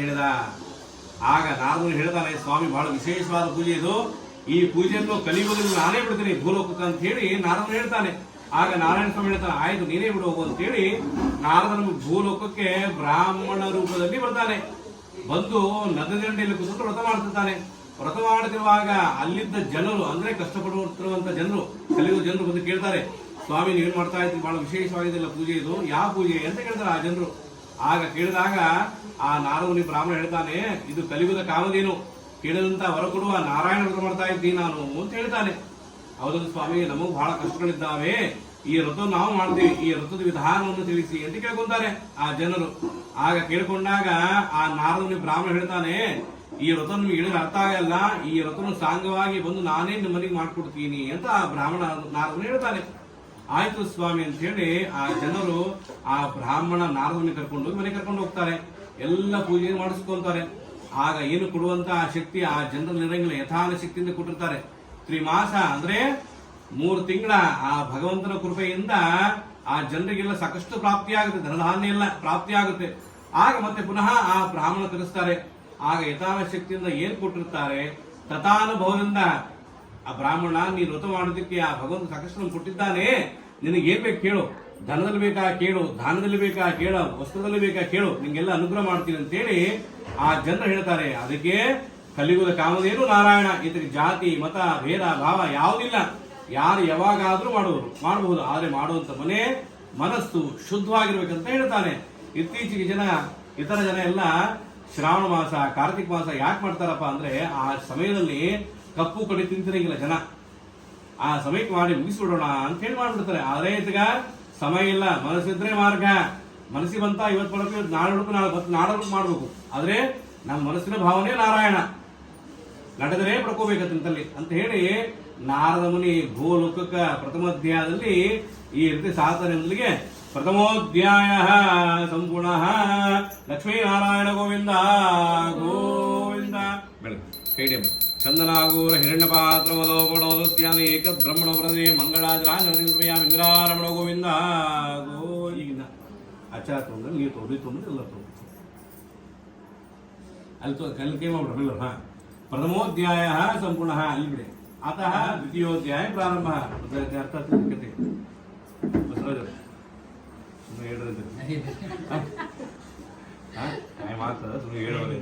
ಹೇಳಿದ. ಆಗ ನಾರದರು ಹೇಳ್ತಾನೆ, ಸ್ವಾಮಿ ಬಹಳ ವಿಶೇಷವಾದ ಪೂಜೆ ಇದು, ಈ ಪೂಜೆಯನ್ನು ಕಲಿಯುವುದನ್ನು ನಾನೇ ಬಿಡ್ತೀನಿ ಭೂಲೋಕಕ್ಕೆ ಅಂತ ಹೇಳಿ ನಾರದರು ಹೇಳ್ತಾನೆ. ಆಗ ನಾರಾಯಣ ಸ್ವಾಮಿ ಹೇಳ್ತಾನೆ, ಆಯ್ತು ನೀನೇ ಬಿಡು ಹೋಗು ಅಂತ ಹೇಳಿ ನಾರದನ ಭೂಲೋಕಕ್ಕೆ ಬ್ರಾಹ್ಮಣ ರೂಪದಲ್ಲಿ ಬರ್ತಾನೆ. ಬಂದು ನದಿದಂಡೆಯಲ್ಲಿ ಕೂತ್ಕೊಂಡು ವ್ರತ ಮಾಡ್ತಿರ್ತಾನೆ. ವ್ರತ ಮಾಡುತ್ತಿರುವಾಗ ಅಲ್ಲಿದ್ದ ಜನರು, ಅಂದ್ರೆ ಕಷ್ಟಪಡುತ್ತಿರುವಂತ ಜನರು, ಕಲಿಯುವ ಜನರು ಬಂದು ಕೇಳ್ತಾರೆ, ಸ್ವಾಮಿ ನೀವೇನ್ ಮಾಡ್ತಾ ಇದ್ದೀರಿ, ಬಹಳ ವಿಶೇಷವಾಗಿದೆಲ್ಲ ಪೂಜೆ ಇದು, ಯಾವ ಪೂಜೆ ಅಂತ ಕೇಳ್ತಾರೆ ಆ ಜನರು. ಆಗ ಕೇಳಿದಾಗ ಆ ನಾರದಮುನಿ ಬ್ರಾಹ್ಮಣ ಹೇಳ್ತಾನೆ, ಇದು ಕಲಿಯುಗದ ಕಾಮಧೇನು, ಕೇಳಿದಂತ ಹೊರ ಕೊಡುವ ನಾರಾಯಣ ವ್ರತ ಮಾಡ್ತಾ ಇದ್ದೀನಿ ನಾನು ಅಂತ ಹೇಳ್ತಾನೆ. ಹೌದಲ್ಲ ಸ್ವಾಮಿ, ನಮಗೂ ಬಹಳ ಕಷ್ಟಗಳಿದ್ದಾವೆ, ಈ ವ್ರತ ನಾವು ಮಾಡ್ತೀವಿ, ಈ ವ್ರತದ ವಿಧಾನವನ್ನು ತಿಳಿಸಿ ಅಂತ ಕೇಳ್ಕೊಂತಾರೆ ಆ ಜನರು. ಆಗ ಕೇಳ್ಕೊಂಡಾಗ ಆ ನಾರದಮುನಿ ಬ್ರಾಹ್ಮಣ ಹೇಳ್ತಾನೆ, ಈ ವ್ರತ ನಿಮ್ಗೆ ಹೇಳಿದ್ರೆ ಅರ್ಥ ಆಗಲ್ಲ, ಈ ವ್ರತನ ಸಾಂಗವಾಗಿ ಬಂದು ನಾನೇ ನಿಮ್ಮ ಮನೆಗೆ ಮಾಡ್ಕೊಡ್ತೀನಿ ಅಂತ ಆ ಬ್ರಾಹ್ಮಣ ನಾರದನು ಹೇಳ್ತಾನೆ. ಆಯ್ತು ಸ್ವಾಮಿ ಅಂತ ಹೇಳಿ ಆ ಜನರು ಆ ಬ್ರಾಹ್ಮಣ ನಾರದಮುನಿ ಕರ್ಕೊಂಡು ಮನೆ ಕರ್ಕೊಂಡು ಹೋಗ್ತಾರೆ. ಎಲ್ಲ ಪೂಜೆ ಮಾಡಿಸ್ಕೊಂತಾರೆ. ಆಗ ಏನು ಕೊಡುವಂತ ಆ ಶಕ್ತಿ ಆ ಜನರಲ್ಲಿ ಇರಂಗಿಲ್ಲ, ಯಥಾನ ಶಕ್ತಿಯಿಂದ ಕೊಟ್ಟಿರ್ತಾರೆ. ತ್ರಿಮಾಸ ಅಂದ್ರೆ 3 ತಿಂಗಳ ಆ ಭಗವಂತನ ಕೃಪೆಯಿಂದ ಆ ಜನರಿಗೆಲ್ಲ ಸಾಕಷ್ಟು ಪ್ರಾಪ್ತಿಯಾಗುತ್ತೆ, ಧನಧಾನ್ಯ ಎಲ್ಲ ಪ್ರಾಪ್ತಿಯಾಗುತ್ತೆ. ಆಗ ಮತ್ತೆ ಪುನಃ ಆ ಬ್ರಾಹ್ಮಣ ಕರೆಸ್ತಾರೆ. ಆಗ ಯಥಾನ ಶಕ್ತಿಯಿಂದ ಏನ್ ಕೊಟ್ಟಿರ್ತಾರೆ ತಥಾನುಭವದಿಂದ ಆ ಬ್ರಾಹ್ಮಣ, ನೀನು ವ್ರತ ಮಾಡೋದಕ್ಕೆ ಆ ಭಗವಂತ ಸಾಕಷ್ಟು ನಮ್ಗೆ ಕೊಟ್ಟಿದ್ದಾನೆ, ನಿನಗೆ ಏನ್ ಬೇಕು ಕೇಳು, ಧನದಲ್ಲಿ ಬೇಕಾ ಕೇಳು, ದಾನದಲ್ಲಿ ಬೇಕಾ ಕೇಳು, ವಸ್ತ್ರದಲ್ಲಿ ಬೇಕಾ ಕೇಳು, ನಿಂಗೆಲ್ಲ ಅನುಗ್ರಹ ಮಾಡ್ತೀನಿ ಅಂತೇಳಿ ಆ ಜನರು ಹೇಳ್ತಾರೆ. ಅದಕ್ಕೆ ಕಲಿಯುಗದ ಕಾಮಧೇನು ನಾರಾಯಣ, ಇದಕ್ಕೆ ಜಾತಿ ಮತ ಭೇದ ಭಾವ ಯಾವುದಿಲ್ಲ, ಯಾರು ಯಾವಾಗಾದ್ರೂ ಮಾಡಬಹುದು, ಆದ್ರೆ ಮಾಡುವಂತ ಮನಸ್ಸು ಶುದ್ಧವಾಗಿರ್ಬೇಕಂತ ಹೇಳ್ತಾನೆ. ಇತ್ತೀಚೆಗೆ ಇತರ ಜನ ಎಲ್ಲ ಶ್ರಾವಣ ಮಾಸ ಕಾರ್ತಿಕ್ ಮಾಸ ಯಾಕೆ ಮಾಡ್ತಾರಪ್ಪ ಅಂದ್ರೆ ಆ ಸಮಯದಲ್ಲಿ ಕಪ್ಪು ಕಡಿ ತಿಂತಿರಂಗಿಲ್ಲ ಜನ, ಆ ಸಮಯಕ್ಕೆ ಮಾಡಿ ಮುಗಿಸ್ಬಿಡೋಣ ಅಂತ ಹೇಳಿ ಮಾಡ್ಬಿಡ್ತಾರೆ. ಆದ್ರೆ ಇದಗ ಸಮಯ ಇಲ್ಲ, ಮನಸ್ಸಿದ್ರೆ ಮಾರ್ಗ, ಮನಸ್ಸಿಗೆ ಬಂತ ಇವತ್ತು ಬರಬೇಕು, ನಾಳೆ ನಾಡಬೇಕು ಮಾಡ್ಬೇಕು. ಆದ್ರೆ ನಮ್ಮ ಮನಸ್ಸಿನ ಭಾವನೆ ನಾರಾಯಣ, ನಡೆದರೆ ಪಡ್ಕೋಬೇಕಂತಲ್ಲಿ ಅಂತ ಹೇಳಿ ನಾರದ ಮುನಿ ಭೂಲೋಕಕ್ಕ ಪ್ರಥಮೋಧ್ಯಾಯದಲ್ಲಿ ಈ ರೀತಿ ಸಾಧನೆಯೊಂದಿಗೆ ಪ್ರಥಮೋಧ್ಯಾಯ ಸಂಪೂರ್ಣ. ಲಕ್ಷ್ಮೀನಾರಾಯಣ ಗೋವಿಂದ ಗೋವಿಂದ. ಬೆಳಗ್ಗೆ ಚಂದನಾಗೂರ ಹಿರಣ್ಯ ಪಾತ್ರ ಮದೋಪಣೋದಸ್ಯಾನ ಏಕ ಬ್ರಹ್ಮಣ ವ್ರತೆ ಮಂಗಳಾಜರಾಜರಮಣ ಗೋವಿಂದ ಗೋ. ಈಗಿನ ಆಚಾರ ತೊಗೊಂಡ್ರೆ ನೀರು ತೊಗೊಂಡು ಎಲ್ಲ ತೊಗೊಂಡು ಅಲ್ಲಿ ಕಲಿಕೆ ಮಾಡ್ಬಿಡ್ರಲ್ಲ. ಹಾ, ಪ್ರಥಮೋಧ್ಯಾಯ ಸಂಪೂರ್ಣ ಅಲ್ಲಿ ಬಿಡಿ. ಅತಃ ದ್ವಿತೀಯೋಧ್ಯಾಯ ಪ್ರಾರಂಭ. ಅರ್ಥ ಕತೆ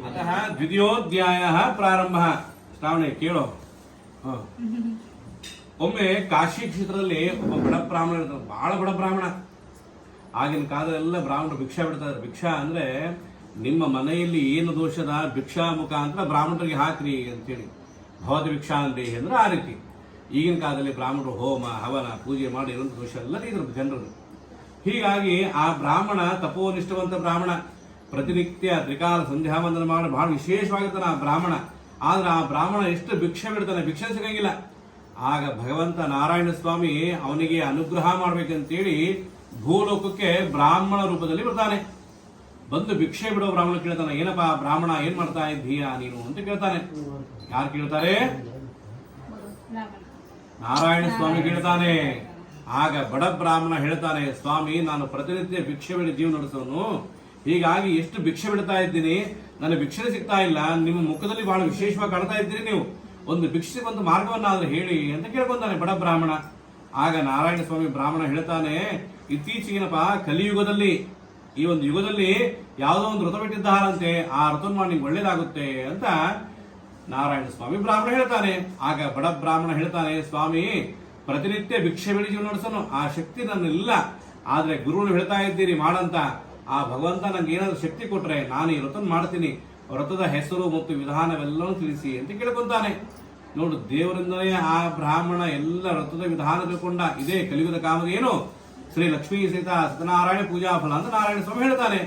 ಅತಃ ದ್ವಿತೀಯೋಧ್ಯಾಯ ಪ್ರಾರಂಭ. ಶ್ರಾವಣೆ ಕೇಳೋ. ಒಮ್ಮೆ ಕಾಶಿ ಕ್ಷೇತ್ರದಲ್ಲಿ ಒಬ್ಬ ಬಡ ಬ್ರಾಹ್ಮಣ ಇರ್ತಾರೆ, ಬಹಳ ಬಡ ಬ್ರಾಹ್ಮಣ. ಆಗಿನ ಕಾಲದಲ್ಲೆಲ್ಲ ಬ್ರಾಹ್ಮಣರು ಭಿಕ್ಷಾ ಬಿಡ್ತಾರೆ. ಭಿಕ್ಷಾ ಅಂದ್ರೆ ನಿಮ್ಮ ಮನೆಯಲ್ಲಿ ಏನು ದೋಷದ ಭಿಕ್ಷಾ ಮುಖಾಂತರ ಬ್ರಾಹ್ಮಣರಿಗೆ ಹಾಕ್ರಿ ಅಂತೇಳಿ, ಭವತಿ ಭಿಕ್ಷಾ ಅಂದ್ರೆ ಅಂದ್ರೆ ಆ ರೀತಿ. ಈಗಿನ ಕಾಲದಲ್ಲಿ ಬ್ರಾಹ್ಮಣರು ಹೋಮ ಹವನ ಪೂಜೆ ಮಾಡಿ ಇರುವಂತ ದೋಷ ಎಲ್ಲ ಇದ್ರು ಜನರು. ಹೀಗಾಗಿ ಆ ಬ್ರಾಹ್ಮಣ ತಪೋನಿಷ್ಠವಂತ ಬ್ರಾಹ್ಮಣ, ಪ್ರತಿನಿತ್ಯ ತ್ರಿಕಾಲ ಸಂಧ್ಯಾ ವಂದನ ಮಾಡಿ ಬಹಳ ವಿಶೇಷವಾಗಿರ್ತಾನೆ ಆ ಬ್ರಾಹ್ಮಣ. ಆದ್ರೆ ಆ ಬ್ರಾಹ್ಮಣ ಎಷ್ಟು ಭಿಕ್ಷೆ ಬಿಡ್ತಾನೆ, ಭಿಕ್ಷೆ ಸಿಗಂಗಿಲ್ಲ. ಆಗ ಭಗವಂತ ನಾರಾಯಣ ಸ್ವಾಮಿ ಅವನಿಗೆ ಅನುಗ್ರಹ ಮಾಡ್ಬೇಕಂತೇಳಿ ಭೂಲೋಕಕ್ಕೆ ಬ್ರಾಹ್ಮಣ ರೂಪದಲ್ಲಿ ಬರ್ತಾನೆ. ಬಂದು ಭಿಕ್ಷೆ ಬಿಡೋ ಬ್ರಾಹ್ಮಣ ಕೇಳ್ತಾನೆ, ಏನಪ್ಪಾ ಬ್ರಾಹ್ಮಣ ಏನ್ ಮಾಡ್ತಾ ಇದ್ದೀಯಾ ನೀನು ಅಂತ ಕೇಳ್ತಾನೆ. ಯಾರು ಕೇಳ್ತಾರೆ? ನಾರಾಯಣ ಸ್ವಾಮಿ ಕೇಳ್ತಾನೆ. ಆಗ ಬಡ ಬ್ರಾಹ್ಮಣ ಹೇಳ್ತಾನೆ, ಸ್ವಾಮಿ ನಾನು ಪ್ರತಿನಿತ್ಯ ಭಿಕ್ಷೆ ಬಿಡಿ ಜೀವ ನಡೆಸೋನು, ಹೀಗಾಗಿ ಎಷ್ಟು ಭಿಕ್ಷೆ ಬಿಡ್ತಾ ಇದ್ದೀನಿ, ನನ್ನ ಭಿಕ್ಷೆ ಸಿಗ್ತಾ ಇಲ್ಲ, ನಿಮ್ಮ ಮುಖದಲ್ಲಿ ಬಹಳ ವಿಶೇಷವಾಗಿ ಕಾಣ್ತಾ ಇದ್ದೀರಿ, ನೀವು ಒಂದು ಭಿಕ್ಷೆ ಒಂದು ಮಾರ್ಗವನ್ನಾದ್ರೂ ಹೇಳಿ ಅಂತ ಕೇಳ್ಕೊಂತಾನೆ ಬಡ ಬ್ರಾಹ್ಮಣ. ಆಗ ನಾರಾಯಣ ಸ್ವಾಮಿ ಬ್ರಾಹ್ಮಣ ಹೇಳ್ತಾನೆ, ಇತ್ತೀಚೆಗಿನಪ್ಪ ಕಲಿಯುಗದಲ್ಲಿ ಈ ಒಂದು ಯುಗದಲ್ಲಿ ಯಾವುದೋ ಒಂದು ವ್ರತ ಬಿಟ್ಟಿದ್ದಾರಂತೆ, ಆ ವ್ರತ ಮಾಡಿ ನಿಮ್ಗೆ ಒಳ್ಳೇದಾಗುತ್ತೆ ಅಂತ ನಾರಾಯಣ ಸ್ವಾಮಿ ಬ್ರಾಹ್ಮಣ ಹೇಳ್ತಾನೆ. ಆಗ ಬಡ ಬ್ರಾಹ್ಮಣ ಹೇಳ್ತಾನೆ, ಸ್ವಾಮಿ ಪ್ರತಿನಿತ್ಯ ಭಿಕ್ಷೆ ಬಿಡಿ ಜೀವನ ನಡೆಸೋನು, ಆ ಶಕ್ತಿ ನನ್ನಿಲ್ಲ, ಆದ್ರೆ ಗುರುಗಳು ಹೇಳ್ತಾ ಇದ್ದೀರಿ ಮಾಡಂತ, ಆ ಭಗವಂತ ನಂಗೆ ಏನಾದ್ರು ಶಕ್ತಿ ಕೊಟ್ರೆ ನಾನು ಈ ವ್ರತ ಮಾಡ್ತೀನಿ, ವ್ರತದ ಹೆಸರು ಮತ್ತು ವಿಧಾನವೆಲ್ಲವೂ ತಿಳಿಸಿ ಅಂತ ಕೇಳ್ಕೊಂತಾನೆ. ನೋಡು, ದೇವರಿಂದಲೇ ಆ ಬ್ರಾಹ್ಮಣ ಎಲ್ಲ ವ್ರತದ ವಿಧಾನ ತಿಳ್ಕೊಂಡ. ಇದೇ ಕಲಿಯುಗದ ಕಾಮಧೇನು ಶ್ರೀ ಲಕ್ಷ್ಮೀ ಸಹಿತ ಸತ್ಯನಾರಾಯಣ ಪೂಜಾ ಫಲ ಅಂತ ನಾರಾಯಣ ಸ್ವಾಮಿ ಹೇಳ್ತಾನೆ.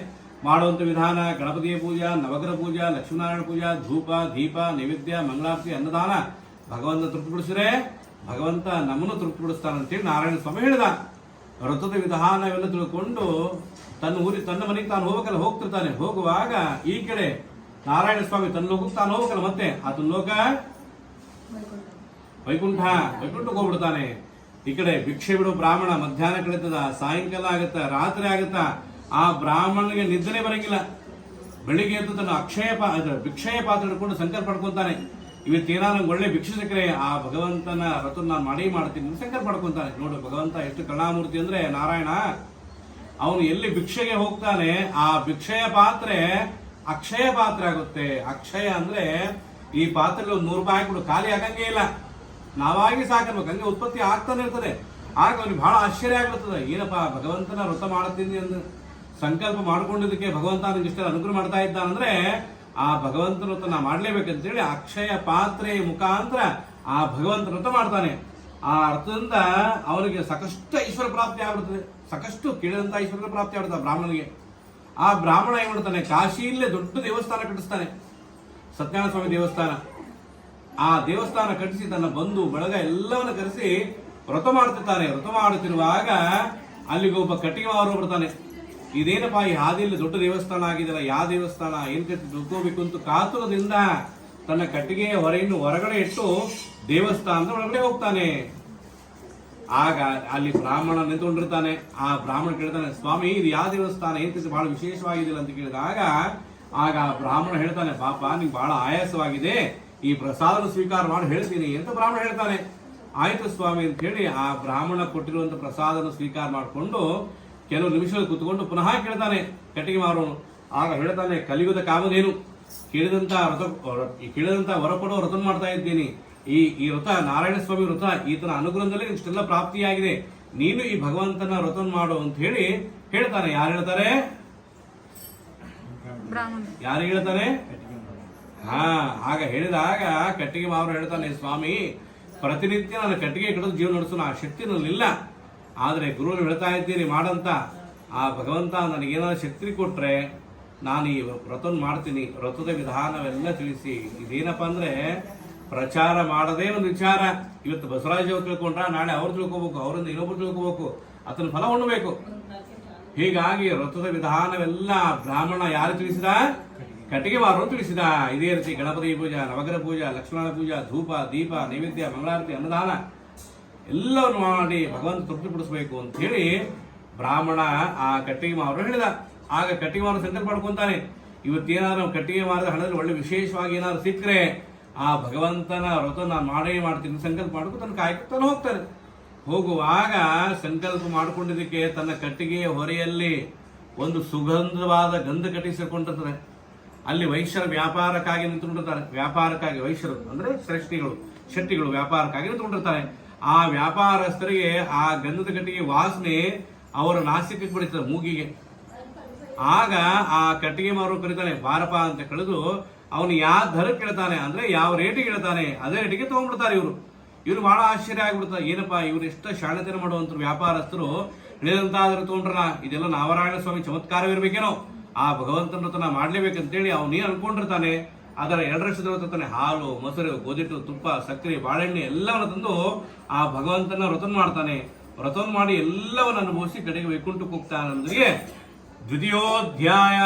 ಮಾಡುವಂತ ವಿಧಾನ: ಗಣಪತಿಯ ಪೂಜಾ, ನವಗ್ರಹ ಪೂಜಾ, ಲಕ್ಷ್ಮೀನಾರಾಯಣ ಪೂಜಾ, ಧೂಪ ದೀಪ ನೈವೇದ್ಯ ಮಂಗಳಾರತಿ ಅನ್ನದಾನ. ಭಗವಂತ ತೃಪ್ತಿಪಡಿಸಿದ್ರೆ ಭಗವಂತ ನಮ್ಮನ್ನು ತೃಪ್ತಿಪಡಿಸ್ತಾನೆ ಅಂತೇಳಿ ನಾರಾಯಣ ಸ್ವಾಮಿ ಹೇಳಿದ. ವ್ರತದ ವಿಧಾನವೆಲ್ಲ ತಿಳ್ಕೊಂಡು ತನ್ನ ಮನೆಗೆ ತಾನು ಹೋಗಬೇಕಲ್ಲ, ಹೋಗ್ತಿರ್ತಾನೆ. ಹೋಗುವಾಗ ಈ ಕಡೆ ನಾರಾಯಣ ಸ್ವಾಮಿ ತನ್ನ ಲೋಕಕ್ಕೆ ತಾನು ಹೋಗ್ಬೇಕಲ್ಲ, ಮತ್ತೆ ಆತನ ಲೋಕ ವೈಕುಂಠಕ್ಕೆ ಹೋಗ್ಬಿಡ್ತಾನೆ. ಈ ಕಡೆ ಭಿಕ್ಷೆ ಬಿಡು ಬ್ರಾಹ್ಮಣ ಮಧ್ಯಾಹ್ನ ಕಳೀತದ, ಸಾಯಂಕಾಲ ಆಗತ್ತ, ರಾತ್ರಿ ಆಗತ್ತ, ಆ ಬ್ರಾಹ್ಮಣನಿಗೆ ನಿದ್ದೆ ಬರಂಗಿಲ್ಲ. ಬೆಳಿಗ್ಗೆ ಎದ್ದು ತನ್ನ ಭಿಕ್ಷಯ ಪಾತ್ರ ಹಿಡ್ಕೊಂಡು ಸಂಕಲ್ಪ ಪಡ್ಕೊಂತಾನೆ. ಇವತ್ತೇನಾದ್ರು ಒಳ್ಳೆ ಭಿಕ್ಷೆ ಸಿಕ್ಕರೆ ಆ ಭಗವಂತನ ವ್ರತ ನಾನು ಮಾಡ್ತೀನಿ ಸಂಕಲ್ಪ ಪಡ್ಕೊಂತಾನೆ. ನೋಡು ಭಗವಂತ ಎಷ್ಟು ಕರುಣಾಮೂರ್ತಿ ಅಂದ್ರೆ ನಾರಾಯಣ, ಅವನು ಎಲ್ಲಿ ಭಿಕ್ಷೆಗೆ ಹೋಗ್ತಾನೆ ಆ ಭಿಕ್ಷೆಯ ಪಾತ್ರೆ ಅಕ್ಷಯ ಪಾತ್ರೆ ಆಗುತ್ತೆ. ಅಕ್ಷಯ ಅಂದ್ರೆ ಈ ಪಾತ್ರೆಗೆ ಒಂದು 100 ರೂಪಾಯಿ ಹಾಕ್ಬಿಡು, ಖಾಲಿ ಆಗಂಗೆ ಇಲ್ಲ, ನಾವಾಗಿ ಸಾಕಬೇಕು, ಹಂಗೆ ಉತ್ಪತ್ತಿ ಆಗ್ತಾನೆ ಇರ್ತದೆ. ಆಗ ಅವನಿಗೆ ಬಹಳ ಆಶ್ಚರ್ಯ ಆಗ್ಬಿಡ್ತದೆ, ಏನಪ್ಪ ಭಗವಂತನ ವ್ರತ ಮಾಡ್ತೀನಿ ಅಂತ ಸಂಕಲ್ಪ ಮಾಡ್ಕೊಂಡಿದ್ದಕ್ಕೆ ಭಗವಂತ ನನಗೆ ಇಷ್ಟೆಲ್ಲ ಅನುಗ್ರಹ ಮಾಡ್ತಾ ಇದ್ದಾನಂದ್ರೆ ಆ ಭಗವಂತನ ವ್ರತ ನಾ ಮಾಡ್ಲೇಬೇಕಂತೇಳಿ ಅಕ್ಷಯ ಪಾತ್ರೆ ಮುಖಾಂತರ ಆ ಭಗವಂತ ವ್ರತ ಮಾಡ್ತಾನೆ. ಆ ಅರ್ಥದಿಂದ ಅವನಿಗೆ ಸಾಕಷ್ಟು ಐಶ್ವರ್ಯ ಪ್ರಾಪ್ತಿ ಆಗ್ಬಿಡ್ತದೆ, ಸಾಕಷ್ಟು ಕೇಳಿದಂತ ಐಶ್ವರ್ಯ ಪ್ರಾಪ್ತಿ ಆಗ್ಬಿಡ್ತದೆ ಬ್ರಾಹ್ಮಣನಿಗೆ. ಆ ಬ್ರಾಹ್ಮಣ ಏನ್ ಮಾಡ್ತಾನೆ, ಕಾಶಿಯಲ್ಲೇ ದೊಡ್ಡ ದೇವಸ್ಥಾನ ಕಟ್ಟಿಸ್ತಾನೆ, ಸತ್ಯನಾರಾಯಣ ಸ್ವಾಮಿ ದೇವಸ್ಥಾನ. ಆ ದೇವಸ್ಥಾನ ಕಟ್ಟಿಸಿ ತನ್ನ ಬಂಧು ಬಳಗ ಎಲ್ಲವನ್ನ ಕರೆಸಿ ವ್ರತ ಮಾಡ್ತಿರ್ತಾನೆ. ವ್ರತ ಮಾಡುತ್ತಿರುವಾಗ ಅಲ್ಲಿಗೆ ಒಬ್ಬ ಕಟ್ಟಿಗೆ ಮಾವರು ಬರ್ತಾನೆ. ಇದೇನಪ್ಪ ಈ ಹಾದಿಯಲ್ಲಿ ದೊಡ್ಡ ದೇವಸ್ಥಾನ ಆಗಿದೆಯಲ್ಲ, ಯಾವ ದೇವಸ್ಥಾನ ಏನ್ ಕಟ್ಟಿ ತಿಳ್ಕೋಬೇಕು ಅಂತ ಕಾತುರದಿಂದ ತನ್ನ ಕಟ್ಟಿಗೆಯ ಹೊರೆಯನ್ನು ಹೊರಗಡೆ ಇಟ್ಟು ದೇವಸ್ಥಾನದ ಒಳಗಡೆ ಹೋಗ್ತಾನೆ. ಆಗ ಅಲ್ಲಿ ಬ್ರಾಹ್ಮಣ ನಿಂತ್ಕೊಂಡಿರ್ತಾನೆ. ಆ ಬ್ರಾಹ್ಮಣ ಕೇಳ್ತಾನೆ, ಸ್ವಾಮಿ ಇದು ಯಾವ ದೇವಸ್ಥಾನ, ಏನ್ ಬಹಳ ವಿಶೇಷವಾಗಿದಿಲ್ಲ ಅಂತ ಕೇಳಿದಾಗ ಆಗ ಆ ಬ್ರಾಹ್ಮಣ ಹೇಳ್ತಾನೆ, ಪಾಪ ನಿಂಗೆ ಬಹಳ ಆಯಾಸವಾಗಿದೆ, ಈ ಪ್ರಸಾದನ ಸ್ವೀಕಾರ ಮಾಡಿ ಹೇಳ್ತೀನಿ ಅಂತ ಬ್ರಾಹ್ಮಣ ಹೇಳ್ತಾನೆ. ಆಯ್ತು ಸ್ವಾಮಿ ಅಂತ ಹೇಳಿ ಆ ಬ್ರಾಹ್ಮಣ ಕೊಟ್ಟಿರುವಂತ ಪ್ರಸಾದನ ಸ್ವೀಕಾರ ಮಾಡಿಕೊಂಡು ಕೆಲವು ನಿಮಿಷಗಳು ಕೂತ್ಕೊಂಡು ಪುನಃ ಕೇಳ್ತಾನೆ ಕಟ್ಟಿಗೆ ಮಾರೋನು. ಆಗ ಹೇಳ್ತಾನೆ, ಕಲಿಯುಗದ ಕಾಮಧೇನು ಕೇಳಿದಂತ ವರ ಕೊಡೋ ವ್ರತ ಮಾಡ್ತಾ ಇದ್ದೀನಿ. ಈ ವ್ರತ ನಾರಾಯಣ ಸ್ವಾಮಿ ವ್ರತ, ಈತನ ಅನುಗ್ರಹದಲ್ಲಿ ಇಷ್ಟೆಲ್ಲ ಪ್ರಾಪ್ತಿಯಾಗಿದೆ, ನೀನು ಈ ಭಗವಂತನ ವ್ರತ ಮಾಡು ಅಂತ ಹೇಳಿ ಹೇಳ್ತಾನೆ. ಯಾರು ಹೇಳ್ತಾರೆ? ಯಾರು ಹೇಳ್ತಾನೆ? ಆಗ ಹೇಳಿದಾಗ ಕಟ್ಟಿಗೆ ಮಾವರು ಹೇಳ್ತಾನೆ, ಸ್ವಾಮಿ ಪ್ರತಿನಿತ್ಯ ನಾನು ಕಟ್ಟಿಗೆ ಕಡಿದು ಜೀವನ ನಡೆಸೋಣ ಆ ಶಕ್ತಿ ನನ್ನಿಲ್ಲ, ಆದ್ರೆ ಗುರು ಹೇಳ್ತಾ ಇದ್ದೀನಿ ಮಾಡಂತ. ಆ ಭಗವಂತ ನನಗೇನಾದ್ರು ಶಕ್ತಿ ಕೊಟ್ರೆ ನಾನು ಈ ವ್ರತ ಮಾಡ್ತೀನಿ. ವ್ರತದ ವಿಧಾನವೆಲ್ಲ ತಿಳಿಸಿ. ಇದೇನಪ್ಪ ಅಂದ್ರೆ ಪ್ರಚಾರ ಮಾಡದೇ ಒಂದು ವಿಚಾರ. ಇವತ್ತು ಬಸವರಾಜ್ ಅವ್ರು ತಿಳ್ಕೊಂಡ್ರ ನಾಳೆ ಅವ್ರು ತಿಳ್ಕೋಬೇಕು, ಅವರಿಂದ ಇನ್ನೊಬ್ರು ತಿಳ್ಕೋಬೇಕು, ಅದನ್ನ ಫಲ ಉಣ್ಣಬೇಕು. ಹೀಗಾಗಿ ವ್ರತದ ವಿಧಾನವೆಲ್ಲ ಬ್ರಾಹ್ಮಣ ಯಾರು ತಿಳಿಸಿದ? ಕಟ್ಟಿಗೆ ಮಾರು ತಿಳಿಸಿದ. ಇದೇ ರೀತಿ ಗಣಪತಿ ಪೂಜಾ, ನವಗ್ರಹ ಪೂಜಾ, ಲಕ್ಷ್ಮಣ ಪೂಜಾ, ಧೂಪ ದೀಪ ನೈವೇದ್ಯ ಮಂಗಳಾರತಿ ಅನ್ನದಾನ ಎಲ್ಲವನ್ನು ಮಾಡಿ ಭಗವಂತ ತೃಪ್ತಿಪಡಿಸಬೇಕು ಅಂತ ಹೇಳಿ ಬ್ರಾಹ್ಮಣ ಆ ಕಟ್ಟಿಗೆ ಮಾವರು ಹೇಳಿದ. ಆಗ ಕಟ್ಟಿಗೆ ಮಾರು ಸಂಕಲ್ಪ ಮಾಡ್ಕೊಂತಾನೆ, ಇವತ್ತೇನಾದ್ರು ಕಟ್ಟಿಗೆ ಮಾರದ ಹಣದಲ್ಲಿ ಒಳ್ಳೆ ವಿಶೇಷವಾಗಿ ಏನಾದ್ರು ಸಿಕ್ಕರೆ ಆ ಭಗವಂತನ ವ್ರತ ನಾನು ಮಾಡೇ ಮಾಡ್ತೀನಿ ಸಂಕಲ್ಪ ಮಾಡ್ಕೊಂಡು ತನ್ನ ಕಾಯ್ಕೊತಾನೆ ಹೋಗ್ತಾನೆ. ಹೋಗುವಾಗ ಸಂಕಲ್ಪ ಮಾಡ್ಕೊಂಡಿದ್ದಕ್ಕೆ ತನ್ನ ಕಟ್ಟಿಗೆಯ ಹೊರೆಯಲ್ಲಿ ಒಂದು ಸುಗಂಧವಾದ ಗಂಧ ಕಟ್ಟಿಸಿಕೊಂಡಿರ್ತಾರೆ. ಅಲ್ಲಿ ವೈಶ್ಯರ ವ್ಯಾಪಾರಕ್ಕಾಗಿ ನಿಂತುಕೊಂಡಿರ್ತಾರೆ. ವ್ಯಾಪಾರಕ್ಕಾಗಿ ವೈಶ್ಯರು ಅಂದ್ರೆ ಶೆಟ್ಟಿಗಳು ವ್ಯಾಪಾರಕ್ಕಾಗಿ ನಿಂತುಕೊಂಡಿರ್ತಾರೆ. ಆ ವ್ಯಾಪಾರಸ್ಥರಿಗೆ ಆ ಗಂಧದ ಕಟ್ಟಿಗೆ ವಾಸನೆ ಅವರ ನಾಸಿಕಕ್ಕೆ ಬಿಡುತ್ತದೆ, ಮೂಗಿಗೆ. ಆಗ ಆ ಕಟ್ಟಿಗೆ ಮಾರು ಕರೀತಾನೆ, ಬಾರಪ್ಪ ಅಂತ ಕಳೆದು ಅವನು ಯಾವ ದರಕ್ಕೆ ಕೇಳ್ತಾನೆ ಅಂದ್ರೆ ಯಾವ ರೇಟಿಗೆ ಹೇಳ್ತಾನೆ ಅದೇ ರೇಟಿಗೆ ತಗೊಂಡ್ಬಿಡ್ತಾರೆ ಇವ್ರು ಬಹಳ ಆಶ್ಚರ್ಯ ಆಗ್ಬಿಡ್ತಾರೆ. ಏನಪ್ಪಾ ಇವ್ರು ಎಷ್ಟು ಶಾಣತೆನ ಮಾಡುವಂತ ವ್ಯಾಪಾರಸ್ಥರು ಹೇಳಿದಂತಾದ್ರೂ ತಗೊಂಡ್ರಲ್ಲ, ಇದೆಲ್ಲ ನಾರಾಯಣ ಸ್ವಾಮಿ ಚಮತ್ಕಾರವಿರ್ಬೇಕೇನೋ, ಆ ಭಗವಂತನ ವ್ರತನ ಮಾಡ್ಲೇಬೇಕಂತೇಳಿ ಅವನೇನ್ ಅನ್ಕೊಂಡಿರ್ತಾನೆ. ಅದರ 2 ವರ್ಷದ ತಾನೆ ಹಾಲು, ಮೊಸರು, ಗೋಧಿಟ್ಟು, ತುಪ್ಪ, ಸಕ್ಕರೆ, ಬಾಳೆಣ್ಣೆ ಎಲ್ಲವನ್ನ ತಂದು ಆ ಭಗವಂತನ ವ್ರತನ ಮಾಡ್ತಾನೆ. ವ್ರತನ ಮಾಡಿ ಎಲ್ಲವನ್ನ ಅನುಭವಿಸಿ ಕಡೆಗೆ ವೈಕುಂಠಕ್ಕೆ ಹೋಗ್ತಾನಂದ್ರೆ ದ್ವಿತೀಯೋಧ್ಯಾಯ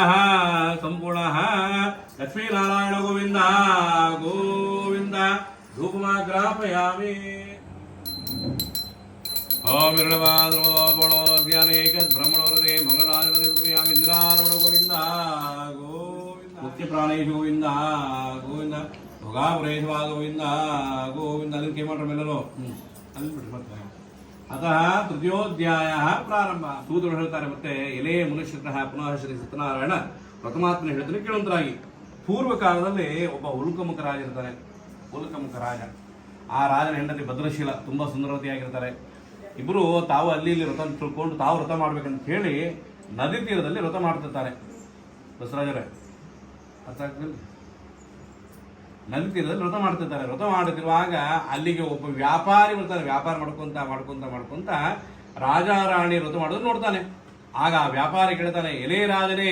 ಸಂಪೂರ್ಣ. ಲಕ್ಷ್ಮೀನಾರಾಯಣ ಗೋವಿಂದ ಗೋವಿಂದ. ಧೂಪಮಾಗ್ರಾಪಯಾಮಿ. ಓಂ ಬ್ರಹ್ಮಣವರದೇ ಮಂಗಳಾರಯಾಮಿ. ಇಂದ್ರಾರಮಣ ಗೋವಿಂದ ಗೋವಿಂದ. ಮುಖ್ಯ ಪ್ರಾಣೇಶ್ ಗೋವಿಂದ ಗೋವಿಂದ. ಭೋಗಾಪುರೇಶವಾ ಗೋವಿಂದ ಗೋವಿಂದ. ಅಲ್ಲಿ ಕೇಳ್ರಿ ಎಲ್ಲರೂ ಅಲ್ಲಿ ಬಿಡ್ರಿ. ಅತಃ ತೃತೀಯೋಧ್ಯಾಯ ಪ್ರಾರಂಭ. ಸೂತ್ರರು ಹೇಳ್ತಾರೆ, ಮತ್ತೆ ಎಲೆ ಮನುಷ್ಯತಃ ಪುನಃ ಶ್ರೀ ಸತ್ಯನಾರಾಯಣ ಪ್ರಥಮಾತ್ಮನ ಹೇಳ್ತಾನೆ ಕೇಳುವಂತರಾಗಿ. ಪೂರ್ವ ಕಾಲದಲ್ಲಿ ಒಬ್ಬ ಉಲ್ಕಮುಖ ರಾಜ ಇರ್ತಾನೆ. ಉಲ್ಕಮುಖ ರಾಜ, ಆ ರಾಜನ ಹೆಂಡತಿ ಭದ್ರಶೀಲ, ತುಂಬಾ ಸುಂದರವತಿಯಾಗಿರ್ತಾರೆ. ಇಬ್ರು ತಾವು ಅಲ್ಲಿ ಇಲ್ಲಿ ವ್ರತ ತಿಳ್ಕೊಂಡು ತಾವು ವ್ರತ ಮಾಡ್ಬೇಕಂತ ಹೇಳಿ ನದಿ ತೀರದಲ್ಲಿ ವ್ರತ ಮಾಡ್ತಿರ್ತಾರೆ. ಬಸವರಾಜರೇ ಅರ್ಥ ಆಗ್ತಿಲ್ಲ? ನದಿ ತೀರದಲ್ಲಿ ವ್ರತ ಮಾಡ್ತಿರ್ತಾರೆ. ವ್ರತ ಮಾಡುತ್ತಿರುವಾಗ ಅಲ್ಲಿಗೆ ಒಬ್ಬ ವ್ಯಾಪಾರಿ ಬರ್ತಾನೆ. ವ್ಯಾಪಾರ ಮಾಡ್ಕೊಂತ ರಾಜಾರಾಣಿ ವ್ರತ ಮಾಡೋದು ನೋಡ್ತಾನೆ. ಆಗ ಆ ವ್ಯಾಪಾರಿ ಕೇಳ್ತಾನೆ, ಎಲೇ ರಾಜನೇ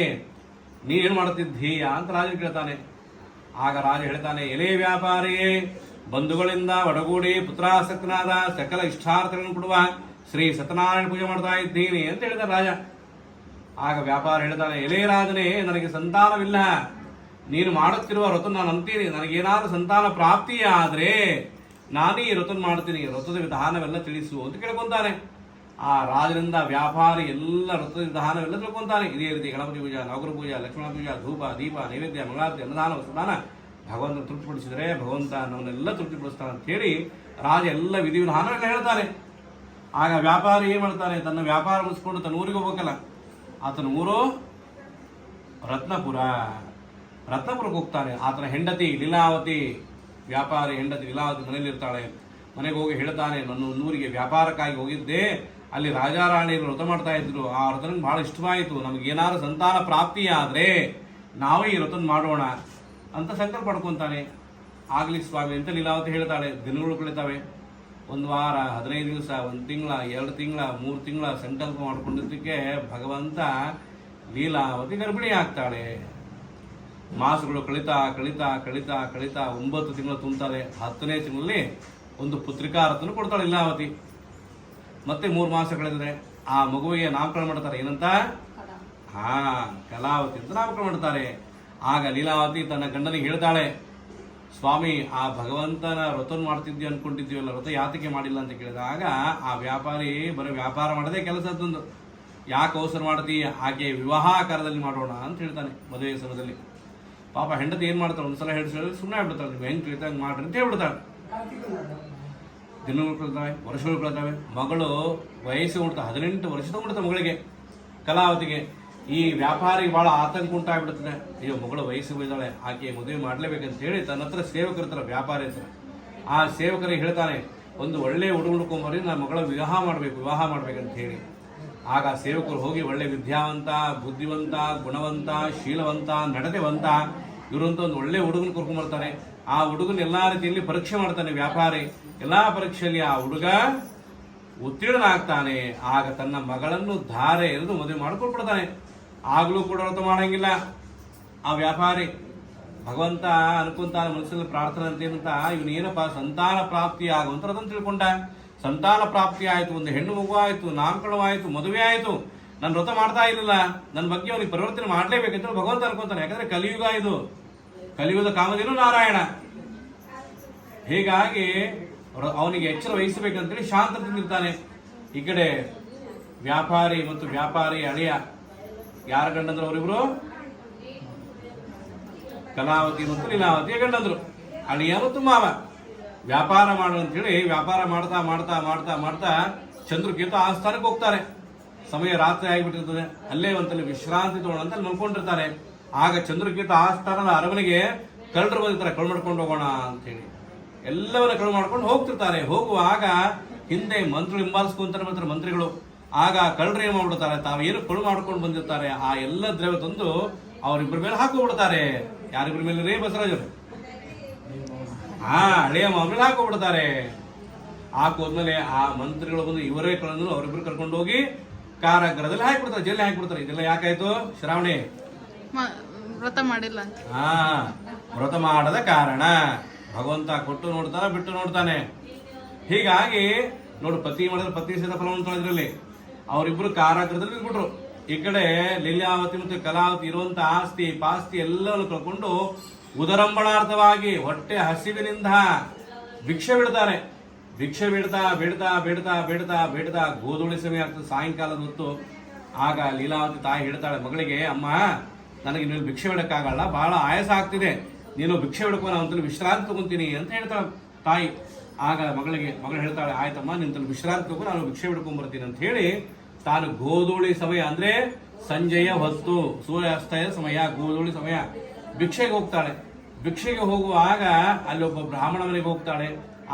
ನೀನೇನು ಮಾಡುತ್ತಿದ್ದೀಯಾ ಅಂತ ರಾಜನ ಕೇಳ್ತಾನೆ. ಆಗ ರಾಜ ಹೇಳ್ತಾನೆ, ಎಲೇ ವ್ಯಾಪಾರಿಯೇ, ಬಂಧುಗಳಿಂದ ಒಡಗೂಡಿ ಪುತ್ರಾಸಕ್ತನಾದ ಸಕಲ ಇಷ್ಟಾರ್ಥಗಳನ್ನು ಕೊಡುವ ಶ್ರೀ ಸತ್ಯನಾರಾಯಣ ಪೂಜೆ ಮಾಡ್ತಾ ಇದ್ದೀನಿ ಅಂತ ಹೇಳಿದ ರಾಜ. ಆಗ ವ್ಯಾಪಾರ ಹೇಳ್ತಾನೆ, ಎಲೇ ರಾಜನೇ, ನನಗೆ ಸಂತಾನವಿಲ್ಲ, ನೀನು ಮಾಡುತ್ತಿರುವ ವ್ರತ ನಾನು ಅಂತೀನಿ, ನನಗೇನಾದ್ರೂ ಸಂತಾನ ಪ್ರಾಪ್ತಿಯಾದ್ರೆ ನಾನೇ ವ್ರತ ಮಾಡ್ತೀನಿ, ವ್ರತದ ವಿಧಾನವೆಲ್ಲ ತಿಳಿಸು ಅಂತ ಕೇಳ್ಕೊಂತಾನೆ. ಆ ರಾಜನಿಂದ ವ್ಯಾಪಾರಿ ಎಲ್ಲ ವೃತ್ತದಾನವೆಲ್ಲ ತಿಳ್ಕೊಂತಾನೆ. ಇದೇ ರೀತಿ ಗಣಪತಿ ಪೂಜಾ, ನವಗ್ರ ಪೂಜಾ, ಲಕ್ಷ್ಮಣ ಪೂಜಾ, ಧೂಪ, ದೀಪ, ನೈವೇದ್ಯ, ಮಂಗಳಾರತಿ, ಅನ್ನದಾನ, ವಸ್ತ್ರದಾನ ಭಗವಂತನ ತೃಪ್ತಿಪಡಿಸಿದರೆ ಭಗವಂತ ನಮ್ಮನ್ನೆಲ್ಲ ತೃಪ್ತಿಪಡಿಸ್ತಾನೆ ಅಂತ ಹೇಳಿ ರಾಜ ಎಲ್ಲ ವಿಧಿವಿಧಾನಗಳನ್ನ ಹೇಳ್ತಾನೆ. ಆಗ ವ್ಯಾಪಾರಿ ಏನ್ ಮಾಡ್ತಾನೆ, ತನ್ನ ವ್ಯಾಪಾರ ಮುಗಿಸ್ಕೊಂಡು ತನ್ನ ಊರಿಗೆ ಹೋಗ್ಬೇಕಲ್ಲ, ಆತನ ಊರು ರತ್ನಪುರಕ್ಕೆ ಹೋಗ್ತಾನೆ. ಆತನ ಹೆಂಡತಿ ಲೀಲಾವತಿ, ವ್ಯಾಪಾರಿ ಹೆಂಡತಿ ಲೀಲಾವತಿ ಮನೇಲಿ ಇರ್ತಾಳೆ. ಮನೆಗೆ ಹೋಗಿ ಹೇಳ್ತಾನೆ, ನನ್ನ ಊರಿಗೆ ವ್ಯಾಪಾರಕ್ಕಾಗಿ ಹೋಗಿದ್ದೆ, ಅಲ್ಲಿ ರಾಜಾರಾಣಿಯರು ವ್ರತ ಮಾಡ್ತಾ ಇದ್ರು, ಆ ವ್ರತ ನಂಗೆ ಬಹಳ ಇಷ್ಟವಾಯಿತು, ನಮಗೇನಾದ್ರು ಸಂತಾನ ಪ್ರಾಪ್ತಿಯಾದ್ರೆ ನಾವೇ ಈ ವ್ರತನ ಮಾಡೋಣ ಅಂತ ಸಂಕಲ್ಪ ಪಡ್ಕೊಂತಾನೆ. ಆಗ್ಲಿ ಸ್ವಾಮಿ ಅಂತ ಲೀಲಾವತಿ ಹೇಳ್ತಾಳೆ. ದಿನಗಳು ಕಳೀತಾವೆ, 1 ವಾರ, 15 ದಿವಸ, 1 ತಿಂಗಳ, 2 ತಿಂಗಳ, 3 ತಿಂಗಳ ಸಂಕಲ್ಪ ಮಾಡ್ಕೊಂಡಿದ್ದಕ್ಕೆ ಭಗವಂತ ಲೀಲಾವತಿ ಗರ್ಭಿಣಿ ಆಗ್ತಾಳೆ. ಮಾಸಗಳು ಕಳೀತಾ ಕಳೀತಾ ಕಳೀತಾ ಕಳೀತಾ 9 ತಿಂಗಳು ತುಂಬ್ತಾರೆ. 10ನೇ ತಿಂಗಳಲ್ಲಿ ಒಂದು ಪುತ್ರಿಕಾರತನ್ನು ಕೊಡ್ತಾಳೆ ಲೀಲಾವತಿ. ಮತ್ತೆ 3 ಮಾಸ ಕಳೆದ್ರೆ ಆ ಮಗುವಿಗೆ ನಾಮಕರಣ ಮಾಡ್ತಾರೆ. ಏನಂತ? ಕಲಾವತಿ ಅಂತ ನಾಮಕರಣ ಮಾಡ್ತಾರೆ. ಆಗ ಲೀಲಾವತಿ ತನ್ನ ಗಂಡನಿಗೆ ಹೇಳ್ತಾಳೆ, ಸ್ವಾಮಿ, ಆ ಭಗವಂತನ ವ್ರತ ಮಾಡ್ತಿದ್ವಿ ಅನ್ಕೊಂಡಿದ್ದೀವಲ್ಲ, ವ್ರತ ಯಾತಕ್ಕೆ ಮಾಡಿಲ್ಲ ಅಂತ ಕೇಳಿದಾಗ ಆ ವ್ಯಾಪಾರಿ ಬರೀ ವ್ಯಾಪಾರ ಮಾಡದೆ ಕೆಲಸದ್ದೊಂದು, ಯಾಕೆ ಅವಸರ ಮಾಡ್ತಿ, ಆಕೆ ವಿವಾಹಾಕಾರದಲ್ಲಿ ಮಾಡೋಣ ಅಂತ ಹೇಳ್ತಾನೆ. ಮದುವೆ ಸಮಯದಲ್ಲಿ ಪಾಪ ಹೆಂಡತಿ ಏನ್ ಮಾಡ್ತಾಳೆ, ಒಂದ್ಸಲ ಹೇಳಿದ್ರೆ ಸುಮ್ಮನೆ ಆಗ್ಬಿಡ್ತಾಳೆ, ನೀವು ಹೆಂಗ್ ತಿಳಿದಂಗೆ ಮಾಡ್ರಿ ಅಂತ ಹೇಳ್ಬಿಡ್ತಾಳೆ. ದಿನಗಳು ಕಳ್ತಾವೆ, ವರ್ಷಗಳು ಕಳ್ತಾವೆ. ಮಗಳು ವಯಸ್ಸು ಉಂಟು, 18 ವರ್ಷದ ಉಂಟು ಮಗಳಿಗೆ, ಕಲಾವತಿಗೆ. ಈ ವ್ಯಾಪಾರಿಗೆ ಬಹಳ ಆತಂಕ ಉಂಟಾಗ್ಬಿಡುತ್ತದೆ. ಅಯ್ಯೋ, ಮಗಳು ವಯಸ್ಸು ಬಿದ್ದಾಳೆ, ಆಕೆ ಮದುವೆ ಮಾಡ್ಲೇಬೇಕಂತ ಹೇಳಿ ತನ್ನ ಹತ್ರ ಸೇವಕರಿರ್ತಾರ, ವ್ಯಾಪಾರಿ ಹತ್ರ. ಆ ಸೇವಕರಿಗೆ ಹೇಳ್ತಾನೆ, ಒಂದು ಒಳ್ಳೆ ಹುಡುಕೊಂಬರಿ, ನಾನು ಮಗಳ ವಿವಾಹ ಮಾಡ್ಬೇಕಂತ ಹೇಳಿ. ಆಗ ಸೇವಕರು ಹೋಗಿ ಒಳ್ಳೆ ವಿದ್ಯಾವಂತ, ಬುದ್ಧಿವಂತ, ಗುಣವಂತ, ಶೀಲವಂತ, ನಡತೆವಂತ ಇವರಂತ ಒಂದು ಒಳ್ಳೆ ಹುಡುಗನ ಕರ್ಕೊಂಡ್ಬರ್ತಾರೆ. ಆ ಹುಡುಗನ ಎಲ್ಲಾ ರೀತಿಯಲ್ಲಿ ಪರೀಕ್ಷೆ ಮಾಡ್ತಾನೆ ವ್ಯಾಪಾರಿ. ಎಲ್ಲಾ ಪರೀಕ್ಷೆಯಲ್ಲಿ ಆ ಹುಡುಗ ಉತ್ತೀರ್ಣನಾಗ್ತಾನೆ. ಆಗ ತನ್ನ ಮಗಳನ್ನು ಧಾರೆ ಎರೆದು ಮದುವೆ ಮಾಡ್ಕೊಳ್ಬಿಡ್ತಾನೆ. ಆಗ್ಲೂ ಕೂಡ ವ್ರತ ಮಾಡಂಗಿಲ್ಲ ಆ ವ್ಯಾಪಾರಿ. ಭಗವಂತ ಅನ್ಕೊಂತಾನೆ ಮನಸ್ಸಲ್ಲಿ ಪ್ರಾರ್ಥನೆ ಅಂತೇನಂತ, ಇವನು ಏನಪ್ಪ ಸಂತಾನ ಪ್ರಾಪ್ತಿ ಆಗುವಂತ ಅದನ್ನು ತಿಳ್ಕೊಂಡ. ಸಂತಾನ ಪ್ರಾಪ್ತಿ ಆಯ್ತು, ಒಂದು ಹೆಣ್ಣು ಮಗು ಆಯ್ತು, ನಾಮಕರಣವಾಯ್ತು, ಮದುವೆ ಆಯ್ತು, ನಾನು ವ್ರತ ಮಾಡ್ತಾ ಇರಲಿಲ್ಲ, ನನ್ನ ಬಗ್ಗೆ ಅವನಿಗೆ ಪರಿವರ್ತನೆ ಮಾಡ್ಲೇಬೇಕಂತ ಭಗವಂತ ಅನ್ಕೊಂತಾನೆ. ಯಾಕಂದ್ರೆ ಕಲಿಯುಗ ಇದು, ಕಲಿಯುಗದ ಕಾಮಧೇನು ನಾರಾಯಣ. ಹೀಗಾಗಿ ಅವನಿಗೆ ಎಚ್ಚರ ವಹಿಸಬೇಕಂತೇಳಿ ಶಾಂತದಿಂದಿರ್ತಾನೆ. ಈ ಕಡೆ ವ್ಯಾಪಾರಿ ಮತ್ತು ವ್ಯಾಪಾರಿ ಅಳಿಯ, ಯಾರ ಗಂಡಂದ್ರು ಅವರಿಬ್ರು? ಕಲಾವತಿ ಮತ್ತು ಲೀಲಾವತಿಯ ಗಂಡಂದ್ರು, ಅಳಿಯ ಮತ್ತು ಮಾವ. ವ್ಯಾಪಾರ ಮಾಡು ಅಂತ ಹೇಳಿ ವ್ಯಾಪಾರ ಮಾಡ್ತಾ ಮಾಡ್ತಾ ಮಾಡ್ತಾ ಮಾಡ್ತಾ ಚಂದ್ರಕೇತು ಆಸ್ಥಾನಕ್ಕೆ ಹೋಗ್ತಾರೆ. ಸಮಯ ರಾತ್ರಿ ಆಗಿಬಿಟ್ಟಿರ್ತದೆ. ಅಲ್ಲೇ ಒಂದಲ್ಲಿ ವಿಶ್ರಾಂತಿ ತಗೊಳ್ಳೋ ಅಂತ ಮಲ್ಕೊಂಡಿರ್ತಾರೆ. ಆಗ ಚಂದ್ರಕೇತು ಆಸ್ಥಾನದ ಅರಮನೆಗೆ ಕಳ್ಳರು ಬಂದಿರ್ತಾರೆ, ಕಳು ಮಾಡ್ಕೊಂಡು ಹೋಗೋಣ ಅಂತ ಹೇಳಿ ಎಲ್ಲವನ್ನ ಕಳು ಮಾಡ್ಕೊಂಡು ಹೋಗ್ತಿರ್ತಾರೆ. ಹೋಗುವಾಗ ಹಿಂದೆ ಮಂತ್ರಿಗಳು ಹಿಂಬಾಲಿಸ್ಕೊಂತಾರೆ ಬರ್ತಾರೆ ಮಂತ್ರಿಗಳು. ಆಗ ಕಳ್ಳರು ಏನ್ ಮಾಡ್ಬಿಡ್ತಾರೆ, ತಾವೇನು ಕಳು ಮಾಡ್ಕೊಂಡು ಬಂದಿರ್ತಾರೆ ಆ ಎಲ್ಲ ದ್ರವ್ಯ ತಂದು ಅವರಿಬ್ಬರ ಮೇಲೆ ಹಾಕೋಬಿಡ್ತಾರೆ. ಯಾರಿಬ್ಬರ ಮೇಲೆ ರೇ ಬಸವರಾಜರು? ಹಳೆಯ ಮಾಮೂಲಿ ಹಾಕೋಬಿಡ್ತಾರೆ. ಹಾಕೋದ್ಮೇಲೆ ಆ ಮಂತ್ರಿಗಳು ಬಂದು ಇವರೇ ಕಳೆದ್ರು ಅವರಿಬ್ರು ಕರ್ಕೊಂಡು ಹೋಗಿ ಕಾರಾಗೃಹದಲ್ಲಿ ಹಾಕಿಬಿಡ್ತಾರೆ, ಜೈಲಿ ಹಾಕಿಬಿಡ್ತಾರೆ. ಇದೆಲ್ಲ ಯಾಕಾಯ್ತು ಶ್ರಾವಣಿ? ವ್ರತ ಮಾಡಿಲ್ಲ ಅಂತ. ವ್ರತ ಮಾಡದ ಕಾರಣ. ಭಗವಂತ ಕೊಟ್ಟು ನೋಡ್ತಾನೆ, ಬಿಟ್ಟು ನೋಡ್ತಾನೆ. ಹೀಗಾಗಿ ನೋಡು, ಪತಿ ಮಾಡಿದ್ರೆ ಪತಿ ಸಹಿತ ಫಲವನ್ನು ಇದ್ರಲ್ಲಿ ಅವರಿಬ್ರು ಕಾರಾಗೃಹದಲ್ಲಿ ಇದ್ಬಿಟ್ರು. ಈ ಕಡೆ ಲೀಲಾವತಿ ಮತ್ತು ಕಲಾವತಿ ಇರುವಂತ ಆಸ್ತಿ ಪಾಸ್ತಿ ಎಲ್ಲವನ್ನು ಕಳ್ಕೊಂಡು ಉದರಂಬಣಾರ್ಥವಾಗಿ ಹೊಟ್ಟೆ ಹಸಿವಿನಿಂದ ಭಿಕ್ಷೆ ಬಿಡ್ತಾರೆ. ಭಿಕ್ಷೆ ಬಿಡ್ತಾ ಬಿಡ್ತಾ ಬಿಡ್ತಾ ಬಿಡ್ತಾ ಬಿಡ್ತಾ ಗೋಧೂಳಿ ಸಮಯ ಆಗ್ತದೆ, ಸಾಯಂಕಾಲದ ಹೊತ್ತು. ಆಗ ಲೀಲಾವತಿ ತಾಯಿ ಹೇಳ್ತಾಳೆ ಮಗಳಿಗೆ, ಅಮ್ಮ ನನಗೆ ನೀನು ಭಿಕ್ಷೆ ಬಿಡಕ್ಕಾಗಲ್ಲ, ಬಹಳ ಆಯಾಸ ಆಗ್ತಿದೆ, ನೀನು ಭಿಕ್ಷೆ ಬಿಡ್ಕೊ, ನಾನು ವಿಶ್ರಾಂತಿ ತಗೊಂತೀನಿ ಅಂತ ಹೇಳ್ತಾಳೆ ತಾಯಿ. ಆಗ ಮಗಳು ಹೇಳ್ತಾಳೆ, ಆಯ್ತಮ್ಮ ನಿಂತಲ್ಲಿ ವಿಶ್ರಾಂತಿ ತಗೋ, ನಾನು ಭಿಕ್ಷೆ ಬಿಡ್ಕೊಂಡ್ ಬರ್ತೀನಿ ಅಂತ ಹೇಳಿ ತಾನು ಗೋಧೂಳಿ ಸಮಯ ಅಂದ್ರೆ ಸಂಜೆಯ ಹೊತ್ತು, ಸೂರ್ಯಾಸ್ತಯ ಸಮಯ, ಗೋಧೂಳಿ ಸಮಯ ಭಿಕ್ಷೆಗೆ ಹೋಗ್ತಾಳೆ. ಭಿಕ್ಷೆಗೆ ಹೋಗುವಾಗ ಅಲ್ಲಿ ಒಬ್ಬ ಬ್ರಾಹ್ಮಣ ಮನೆಗೆ ಹೋಗ್ತಾಳೆ.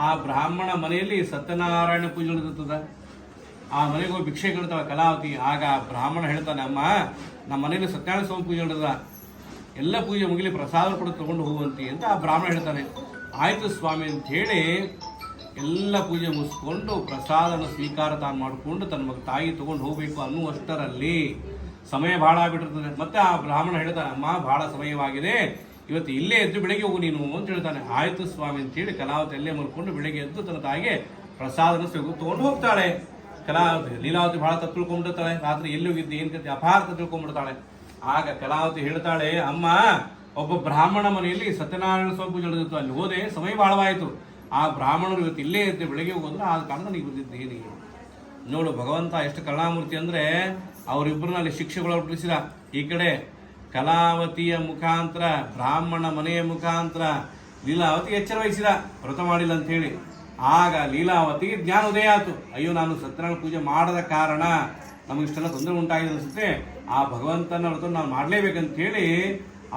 ಆ ಬ್ರಾಹ್ಮಣ ಮನೆಯಲ್ಲಿ ಸತ್ಯನಾರಾಯಣ ಪೂಜೆ ನಡೆದಿರ್ತದ. ಆ ಮನೆಗೆ ಹೋಗಿ ಭಿಕ್ಷೆ ಕೇಳ್ತಾಳೆ ಕಲಾವತಿ. ಆಗ ಬ್ರಾಹ್ಮಣ ಹೇಳ್ತಾನೆ, ಅಮ್ಮ ನಮ್ಮ ಮನೆಯಲ್ಲಿ ಸತ್ಯನಾರಾಯಣ ಸ್ವಾಮಿ ಪೂಜೆ ನಡೆದ, ಎಲ್ಲ ಪೂಜೆ ಮುಗಿಲಿ ಪ್ರಸಾದ ಕೂಡ ತಗೊಂಡು ಹೋಗುವಂತಿ ಅಂತ ಆ ಬ್ರಾಹ್ಮಣ ಹೇಳ್ತಾನೆ. ಆಯ್ತು ಸ್ವಾಮಿ ಅಂತ ಹೇಳಿ ಎಲ್ಲ ಪೂಜೆ ಮುಗಿಸ್ಕೊಂಡು ಪ್ರಸಾದನ ಸ್ವೀಕಾರ ತಾನು ಮಾಡಿಕೊಂಡು ತನ್ನ ಮಗ ತಾಯಿ ತಗೊಂಡು ಹೋಗ್ಬೇಕು ಅನ್ನುವಷ್ಟರಲ್ಲಿ ಸಮಯ ಬಹಳ ಆಗ್ಬಿಟ್ಟಿರ್ತದೆ. ಮತ್ತೆ ಆ ಬ್ರಾಹ್ಮಣ ಹೇಳ್ತಾನೆ, ಅಮ್ಮ ಬಹಳ ಸಮಯವಾಗಿದೆ, ಇವತ್ತು ಇಲ್ಲೇ ಎದ್ದು ಬೆಳಗ್ಗೆ ಹೋಗು ನೀನು ಅಂತ ಹೇಳ್ತಾನೆ. ಆಯ್ತು ಸ್ವಾಮಿ ಅಂತ ಹೇಳಿ ಕಲಾವತಿ ಅಲ್ಲೇ ಮಲ್ಕೊಂಡು ಬೆಳಗ್ಗೆ ಎದ್ದು ತನ್ನ ತಾಯಿಗೆ ಪ್ರಸಾದನ ತಗೊಂಡು ಹೋಗ್ತಾಳೆ. ಕಲಾವತಿ ಲೀಲಾವತಿ ಬಹಳ ತಪ್ಪು ತಿಳ್ಕೊಂಡ್ಬಿಡ್ತಾಳೆ. ರಾತ್ರಿ ಎಲ್ಲಿ ಹೋಗಿದ್ದೆ ಏನ್ ಕತೆ ಅಪಾರ್ಥ ತಿಳ್ಕೊಂಡ್ಬಿಡ್ತಾಳೆ. ಆಗ ಕಲಾವತಿ ಹೇಳ್ತಾಳೆ, ಅಮ್ಮ ಒಬ್ಬ ಬ್ರಾಹ್ಮಣ ಮನೆಯಲ್ಲಿ ಸತ್ಯನಾರಾಯಣ ಸ್ವಾಮಿ ಪೂಜೆ ನಡೆದಿತ್ತು, ಅಲ್ಲಿ ಹೋದೆ, ಸಮಯ ಬಹಳವಾಯಿತು. ಆ ಬ್ರಾಹ್ಮಣರು ಇವತ್ತು ಇಲ್ಲೇ ಇದ್ದೆ ಬೆಳಗ್ಗೆ ಹೋಗೋದ್ರೆ ಆದ ಕಾರಣ ನನಗೆ ಬಂದಿದ್ದೇನೆ. ನೋಡು ಭಗವಂತ ಎಷ್ಟು ಕರುಣಾಮೂರ್ತಿ ಅಂದ್ರೆ ಅವರಿಬ್ಬರನ್ನಲ್ಲಿ ಶಿಕ್ಷೆಗೊಳಪಡಿಸಿದ. ಈ ಕಡೆ ಕಲಾವತಿಯ ಮುಖಾಂತರ ಬ್ರಾಹ್ಮಣ ಮನೆಯ ಮುಖಾಂತರ ಲೀಲಾವತಿ ಎಚ್ಚರ ವಹಿಸಿದ ವ್ರತ ಮಾಡಿಲ್ಲ ಅಂತ ಹೇಳಿ. ಆಗ ಲೀಲಾವತಿಗೆ ಜ್ಞಾನೋದಯ ಆಯ್ತು. ಅಯ್ಯೋ, ನಾನು ಸತ್ಯನಾರಾಯಣ ಪೂಜೆ ಮಾಡದ ಕಾರಣ ನಮಗಿಷ್ಟೆಲ್ಲ ತೊಂದರೆ ಉಂಟಾಗಿದೆ ಅನಿಸುತ್ತೆ, ಆ ಭಗವಂತನ ವ್ರತ ನಾನು ಮಾಡಲೇಬೇಕಂತ ಹೇಳಿ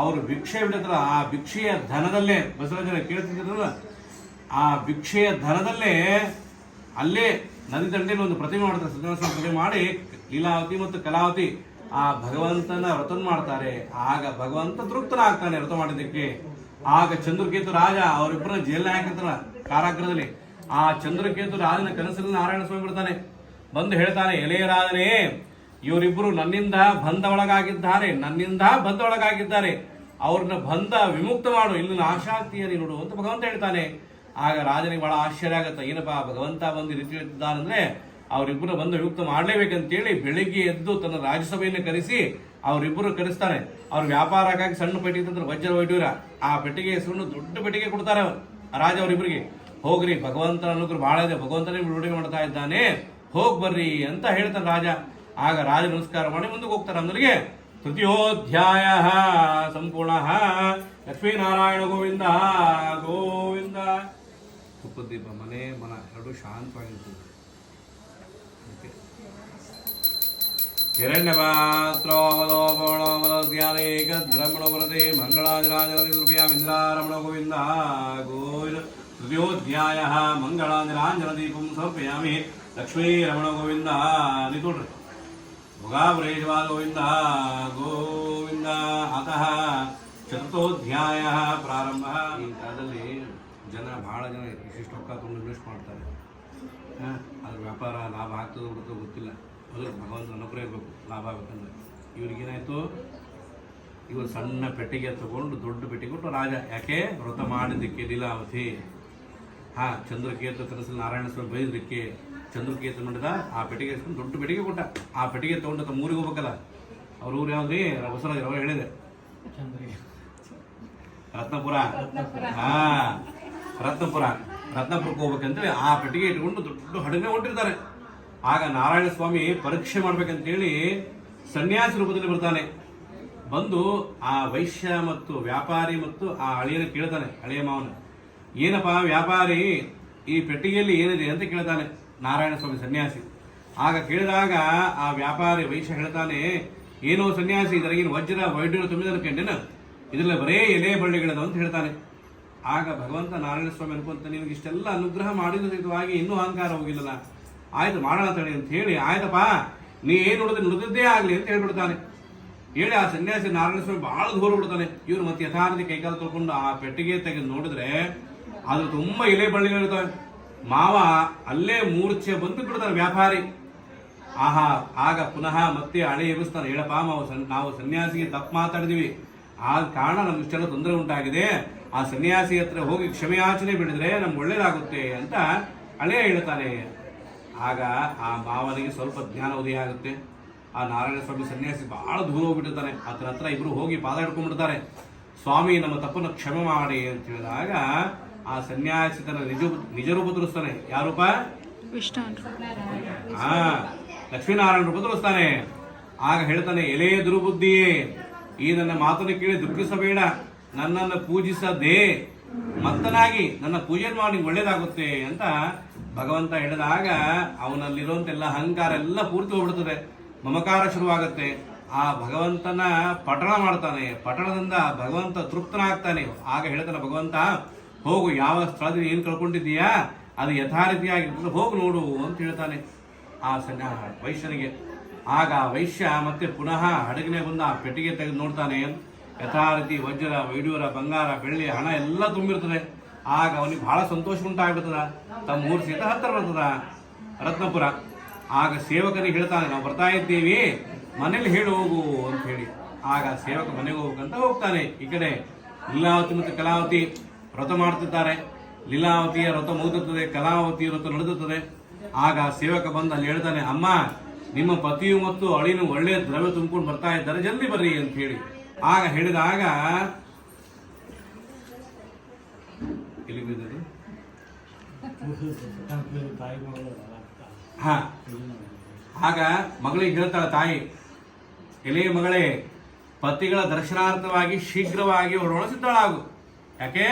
ಅವರು ಭಿಕ್ಷೆ ಬಿಡಿದ್ರ. ಆ ಭಿಕ್ಷೆಯ ಧನದಲ್ಲೇ ಬಸವರಾಜನ ಕೇಳ್ತಿದ್ರಲ್ಲ, ಆ ಭಿಕ್ಷೆಯ ಧನದಲ್ಲೇ ಅಲ್ಲೇ ನದಿ ದಂಡೆಯಲ್ಲಿ ಒಂದು ಪ್ರತಿಮೆ ಮಾಡ್ತಾರೆ. ಸತ್ಯನಾರಾಯಣ ಪ್ರತಿಮೆ ಮಾಡಿ ಲೀಲಾವತಿ ಮತ್ತು ಕಲಾವತಿ ಆ ಭಗವಂತನ ವ್ರತ ಮಾಡ್ತಾರೆ. ಆಗ ಭಗವಂತ ತೃಪ್ತನಾಗ್ತಾನೆ ವ್ರತ ಮಾಡಿದ್ದಕ್ಕೆ. ಆಗ ಚಂದ್ರಕೇತು ರಾಜ ಅವರಿಬ್ಬರ ಜೈಲ್ ಹಾಕಿರ್ತಾರ ಕಾರಾಗೃಹದಲ್ಲಿ. ಆ ಚಂದ್ರಕೇತು ರಾಜನ ಕನಸಲ್ಲಿ ನಾರಾಯಣ ಸ್ವಾಮಿ ಬಿಡ್ತಾನೆ. ಬಂದು ಹೇಳ್ತಾನೆ, ಎಲೆಯ ರಾಜನೇ, ಇವರಿಬ್ಬರು ನನ್ನಿಂದ ಬಂಧ ಒಳಗಾಗಿದ್ದಾರೆ, ಅವ್ರನ್ನ ಬಂಧ ವಿಮುಕ್ತ ಮಾಡು, ಇಲ್ಲಿನ ಆಶಾಕ್ತಿಯನ್ನು ನೋಡು ಅಂತ ಭಗವಂತ ಹೇಳ್ತಾನೆ. ಆಗ ರಾಜನಿಗೆ ಬಹಳ ಆಶ್ಚರ್ಯ ಆಗತ್ತೆ. ಏನಪ್ಪಾ ಭಗವಂತ ಬಂದು ರೀತಿ ಹೇಳ್ತಿದ್ದಾನಂದ್ರೆ ಅವರಿಬ್ಬರು ಬಂದು ವಿಮುಕ್ತ ಮಾಡ್ಲೇಬೇಕಂತೇಳಿ ಬೆಳಿಗ್ಗೆ ಎದ್ದು ತನ್ನ ರಾಜ್ಯಸಭೆಯನ್ನು ಕರೆಸಿ ಅವರಿಬ್ಬರು ಕರೆಸ್ತಾನೆ. ಅವ್ರ ವ್ಯಾಪಾರಕ್ಕಾಗಿ ಸಣ್ಣ ಪೆಟ್ಟಿಗೆ ತಂದ್ರೆ ವಜ್ರ ವೈಡೂರ ಆ ಪೆಟ್ಟಿಗೆ ಹೆಸರನ್ನು ದೊಡ್ಡ ಪೆಟ್ಟಿಗೆ ಕೊಡ್ತಾರೆ ರಾಜ ಅವರಿಬ್ಬರಿಗೆ. ಹೋಗ್ರಿ, ಭಗವಂತನ ಅನುಗ್ರಹ ಬಹಳ ಇದೆ, ಭಗವಂತನೇ ಬಿಡುಗಡೆ ಮಾಡ್ತಾ ಇದ್ದಾನೆ, ಹೋಗ್ ಬರ್ರಿ ಅಂತ ಹೇಳ್ತಾನೆ ರಾಜ. ಆಗ ರಾಜ ನಮಸ್ಕಾರ ಮಾಡಿ ಮುಂದಕ್ಕೆ ಹೋಗ್ತಾರೆ. ಅಂದರಿಗೆ ತೃತೀಯೋಧ್ಯಾಯ ಸಂಪೂರ್ಣ. ಲಕ್ಷ್ಮೀನಾರಾಯಣ ಗೋವಿಂದ ಗೋವಿಂದ. ತುಪ್ಪದೀಪ ಮನೆ ಮನ ಎರಡು ಶಾಂತವಾಗಿರ್ತದೆ. ಹಿರಣ್ಯಪಾತ್ರೋಮಲೋಪಣೋಮಲಸ್ಯಾನೇಕದ್ಬ್ರಹ್ಮಣೋ ವರದೆ ಮಂಗಳಾಂಜನಾಂಜನದಿ ಕೃಪಯಾಮಿಂದ್ರಾರಮಣ ಗೋವಿಂದ ಗೋವಿಂದ. ತೃತೀಯೋಧ್ಯಾಯ ಮಂಗಳಾಂಜನಾಂಜನದೀಪಂ ಸಮರ್ಪಯಾಮಿ. ಲಕ್ಷ್ಮೀರಮಣ ಗೋವಿಂದ. ನಿತೋಡ್ರಿ ಭೋಗಾಪುರೇಶವಾದ ಗೋವಿಂದ ಗೋವಿಂದ. ಅತಃ ಚತುರ್ಥೋಧ್ಯಾಯ ಪ್ರಾರಂಭ. ಈ ಕಾಲದಲ್ಲಿ ಬಹಳ ಜನ ಇಷ್ಟಿಷ್ಟು ರೊಕ್ಕ ತೊಗೊಂಡು ಇನ್ವೆಸ್ಟ್ ಮಾಡ್ತಾರೆ. ಅದ್ರ ವ್ಯಾಪಾರ ಲಾಭ ಆಗ್ತದೆ ಬಿಡುತ್ತೋ ಗೊತ್ತಿಲ್ಲ. ಅದು ಭಗವಂತ ಅನುಗ್ರಹ ಇರಬೇಕು, ಲಾಭ ಆಗಬೇಕಂದ್ರೆ. ಇವ್ರಿಗೇನಾಯ್ತು, ಇವರು ಸಣ್ಣ ಪೆಟ್ಟಿಗೆ ತಗೊಂಡು ದೊಡ್ಡ ಪೆಟ್ಟಿಗೆ ಕೊಟ್ಟು ರಾಜ. ಯಾಕೆ? ವ್ರತ ಮಾಡಿದ್ದಕ್ಕೆ ಲೀಲಾವತಿ. ಚಂದ್ರಕೇತು ಕನಸಲ್ಲಿ ನಾರಾಯಣ ಸ್ವಾಮಿ ಬೈದಕ್ಕೆ ಚಂದ್ರಕೇತು ಮಾಡಿದ. ಆ ಪೆಟ್ಟಿಗೆ ದೊಡ್ಡ ಪೆಟ್ಟಿಗೆ ಕೊಟ್ಟ. ಆ ಪೆಟ್ಟಿಗೆ ತಗೊಂಡು ತಮ್ಮ ಊರಿಗೆ ಹೋಗ್ಬೇಕಲ್ಲ. ಅವ್ರ ಊರು ಯಾವ್ದ್ರಿ? ಬಸವರಾಜ ಅವ್ರು ಹೇಳಿದೆ, ರತ್ನಪುರ. ರತ್ನಪುರಕ್ಕೆ ಹೋಗ್ಬೇಕಂತೇಳಿ ಆ ಪೆಟ್ಟಿಗೆ ಇಟ್ಕೊಂಡು ದೊಡ್ಡ ಹಡಗನೆ ಹೊಂಟಿರ್ತಾರೆ. ಆಗ ನಾರಾಯಣ ಸ್ವಾಮಿ ಪರೀಕ್ಷೆ ಮಾಡ್ಬೇಕಂತೇಳಿ ಸನ್ಯಾಸಿ ರೂಪದಲ್ಲಿ ಬರ್ತಾನೆ. ಬಂದು ಆ ವೈಶ್ಯ ಮತ್ತು ವ್ಯಾಪಾರಿ ಮತ್ತು ಆ ಅಳಿಯನ ಕೇಳ್ತಾನೆ, ಅಳಿಯ ಮಾವನ, ಏನಪ್ಪಾ ವ್ಯಾಪಾರಿ, ಈ ಪೆಟ್ಟಿಗೆಯಲ್ಲಿ ಏನಿದೆ ಅಂತ ಕೇಳ್ತಾನೆ ನಾರಾಯಣ ಸ್ವಾಮಿ ಸನ್ಯಾಸಿ. ಆಗ ಕೇಳಿದಾಗ ಆ ವ್ಯಾಪಾರಿ ವೈಶ್ಯ ಹೇಳ್ತಾನೆ, ಏನೋ ಸನ್ಯಾಸಿ, ಇದರಗಿನ ವಜ್ರ ವೈಡ್ಯೂರ ತುಂಬಿದ ಕಂಡೇನ, ಇದರಲ್ಲಿ ಬರೇ ಎಲೆ ಬಳ್ಳಿಗಳದ ಅಂತ ಹೇಳ್ತಾನೆ. ಆಗ ಭಗವಂತ ನಾರಾಯಣ ಸ್ವಾಮಿ ಅನ್ಕೊಂತ, ನಿನಗೆ ಇಷ್ಟೆಲ್ಲ ಅನುಗ್ರಹ ಮಾಡಿದ ಸಹಿತವಾಗಿ ಇನ್ನೂ ಅಹಂಕಾರ ಹೋಗಿಲ್ಲಲ್ಲ, ಆಯ್ತು ಮಾಡೋಣ ತಳಿ ಅಂತ ಹೇಳಿ, ಆಯ್ತಪ್ಪ ನೀ ಏನು ನುಡಿದಿದ್ದೇ ಆಗ್ಲಿ ಅಂತ ಹೇಳ್ಬಿಡ್ತಾನೆ. ಹೇಳಿ ಆ ಸನ್ಯಾಸಿ ನಾರಾಯಣ ಸ್ವಾಮಿ ಬಹಳ ದೂರ ಬಿಡ್ತಾನೆ. ಇವ್ರು ಮತ್ತೆ ಯಥಾರ್ಥಿ ಕೈಕಾಲು ತೊಳ್ಕೊಂಡು ಆ ಪೆಟ್ಟಿಗೆ ತೆಗೆದು ನೋಡಿದ್ರೆ ಅದು ತುಂಬಾ ಎಲೆ ಬಳ್ಳಿಗಳಿರ್ತವೆ. ಮಾವ ಅಲ್ಲೇ ಮೂರ್ಛೆ ಬಂದು ಬಿಡ್ತಾನೆ ವ್ಯಾಪಾರಿ. ಆಗ ಪುನಃ ಮತ್ತೆ ಹಳೆ ಎಬ್ಬಿಸ್ತಾನೆ, ಹೇಳಪ್ಪ ನಾವು ಸನ್ಯಾಸಿಗೆ ತಪ್ಪು ಮಾತಾಡಿದೀವಿ, ಆದ ಕಾರಣ ನಮ್ಗೆ ಇಷ್ಟೆಲ್ಲ ತೊಂದರೆ ಉಂಟಾಗಿದೆ, ಆ ಸನ್ಯಾಸಿ ಹತ್ರ ಹೋಗಿ ಕ್ಷಮೆಯಾಚನೆ ಬಿಡಿದ್ರೆ ನಮ್ಗೆ ಒಳ್ಳೇದಾಗುತ್ತೆ ಅಂತ ಹಳೆಯ ಹೇಳ್ತಾನೆ. ಆಗ ಆ ಮಾವನಿಗೆ ಸ್ವಲ್ಪ ಜ್ಞಾನ ಉದಯ ಆಗುತ್ತೆ. ಆ ನಾರಾಯಣ ಸ್ವಾಮಿ ಸನ್ಯಾಸಿ ಬಹಳ ದೂರ ಹೋಗ್ಬಿಟ್ಟಿರ್ತಾನೆ. ಆತನ ಹತ್ರ ಇಬ್ರು ಹೋಗಿ ಪಾದ ಹಿಡ್ಕೊಂಡ್ಬಿಡ್ತಾರೆ. ಸ್ವಾಮಿ ನಮ್ಮ ತಪ್ಪನ್ನು ಕ್ಷಮೆ ಮಾಡಿ ಅಂತ ಹೇಳಿದಾಗ ಆ ಸನ್ಯಾಸಿ ತನ್ನ ನಿಜ ರೂಪ ತೋರಿಸ್ತಾನೆ. ಯಾರೂಪ? ಲಕ್ಷ್ಮೀನಾರಾಯಣ ರೂಪ ತೋರಿಸ್ತಾನೆ. ಆಗ ಹೇಳ್ತಾನೆ, ಎಲೆ ದುರ್ಬುದ್ಧಿಯೇ, ಈ ನನ್ನ ಮಾತನ್ನು ಕೇಳಿ ದುಃಖಿಸಬೇಡ, ನನ್ನನ್ನು ಪೂಜಿಸದೆ ಮತ್ತನಾಗಿ ನನ್ನ ಪೂಜೆ ಮಾಡಿ ಒಳ್ಳೇದಾಗುತ್ತೆ ಅಂತ ಭಗವಂತ ಹೇಳಿದಾಗ ಅವನಲ್ಲಿರುವಂತೆಲ್ಲ ಅಹಂಕಾರ ಎಲ್ಲ ಪೂರ್ತಿ ಹೋಗ್ಬಿಡ್ತದೆ, ಮಮಕಾರ ಶುರುವಾಗುತ್ತೆ. ಆ ಭಗವಂತನ ಪಠಣ ಮಾಡ್ತಾನೆ. ಪಠಣದಿಂದ ಭಗವಂತ ತೃಪ್ತನಾಗ್ತಾನೆ. ಆಗ ಹೇಳ್ತಾನೆ ಭಗವಂತ, ಹೋಗು, ಯಾವ ಸ್ಥಳದಲ್ಲಿ ಏನು ಕಳ್ಕೊಂಡಿದ್ದೀಯಾ ಅದು ಯಥಾರೀತಿಯಾಗಿರ್ತದೆ, ಹೋಗು ನೋಡು ಅಂತ ಹೇಳ್ತಾನೆ ಆ ವೈಶ್ಯನಿಗೆ. ಆಗ ವೈಶ್ಯ ಮತ್ತೆ ಪುನಃ ಹಡಗಿನೇ ಬಂದು ಆ ಪೆಟ್ಟಿಗೆ ತೆಗೆದು ನೋಡ್ತಾನೆ. ಯಥಾರೀತಿ ವಜ್ರ ವೈಡೂರ ಬಂಗಾರ ಬೆಳ್ಳಿ ಹಣ ಎಲ್ಲ ತುಂಬಿರ್ತದೆ. ಆಗ ಅವನಿಗೆ ಬಹಳ ಸಂತೋಷ ಉಂಟಾಗ್ಬಿಡ್ತದ. ತಮ್ಮ ಊರು ಸಹಿತ ಹತ್ತಿರ ಬರ್ತದ ರತ್ನಪುರ. ಆಗ ಸೇವಕನಿಗೆ ಹೇಳ್ತಾನೆ, ನಾವು ಬರ್ತಾ ಇದ್ದೀವಿ, ಮನೇಲಿ ಹೇಳಿ ಹೋಗು ಅಂತ ಹೇಳಿ. ಆಗ ಸೇವಕ ಮನೆಗೆ ಹೋಗ್ಬೇಕಂತ ಹೋಗ್ತಾನೆ. ಈ ಕಡೆ ಲೀಲಾವತಿ ಮತ್ತು ಕಲಾವತಿ ವ್ರತ ಮಾಡ್ತಿದ್ದಾರೆ. ಲೀಲಾವತಿಯ ವ್ರತ ಮುಗಿದುತ್ತದೆ, ಕಲಾವತಿಯ ವ್ರತ ನಡೆದುತ್ತದೆ. ಆಗ ಸೇವಕ ಬಂದು ಅಲ್ಲಿ ಹೇಳ್ತಾನೆ, ಅಮ್ಮ ನಿಮ್ಮ ಪತಿಯು ಮತ್ತು ಅಳಿನು ಒಳ್ಳೆಯ ದ್ರವ್ಯ ತುಂಬಿಕೊಂಡು ಬರ್ತಾ ಇದ್ದಾರೆ, ಜಲ್ದಿ ಬರ್ರಿ ಅಂತ ಹೇಳಿ. ಆಗ ಹೇಳಿದಾಗ ಎಲ್ಲಿ ಬಿದ್ದದು? ಹಾ ಆಗ ಮಗಳಿಗೆ ಹೇಳ್ತಾಳೆ ತಾಯಿ, ಎಲೆ ಮಗಳೇ, ಪತಿಗಳ ದರ್ಶನಾರ್ಥವಾಗಿ ಶೀಘ್ರವಾಗಿ ಹೊರಡೋಣ ಸಿದ್ಧಳಾಗು. ಯಾಕೆ?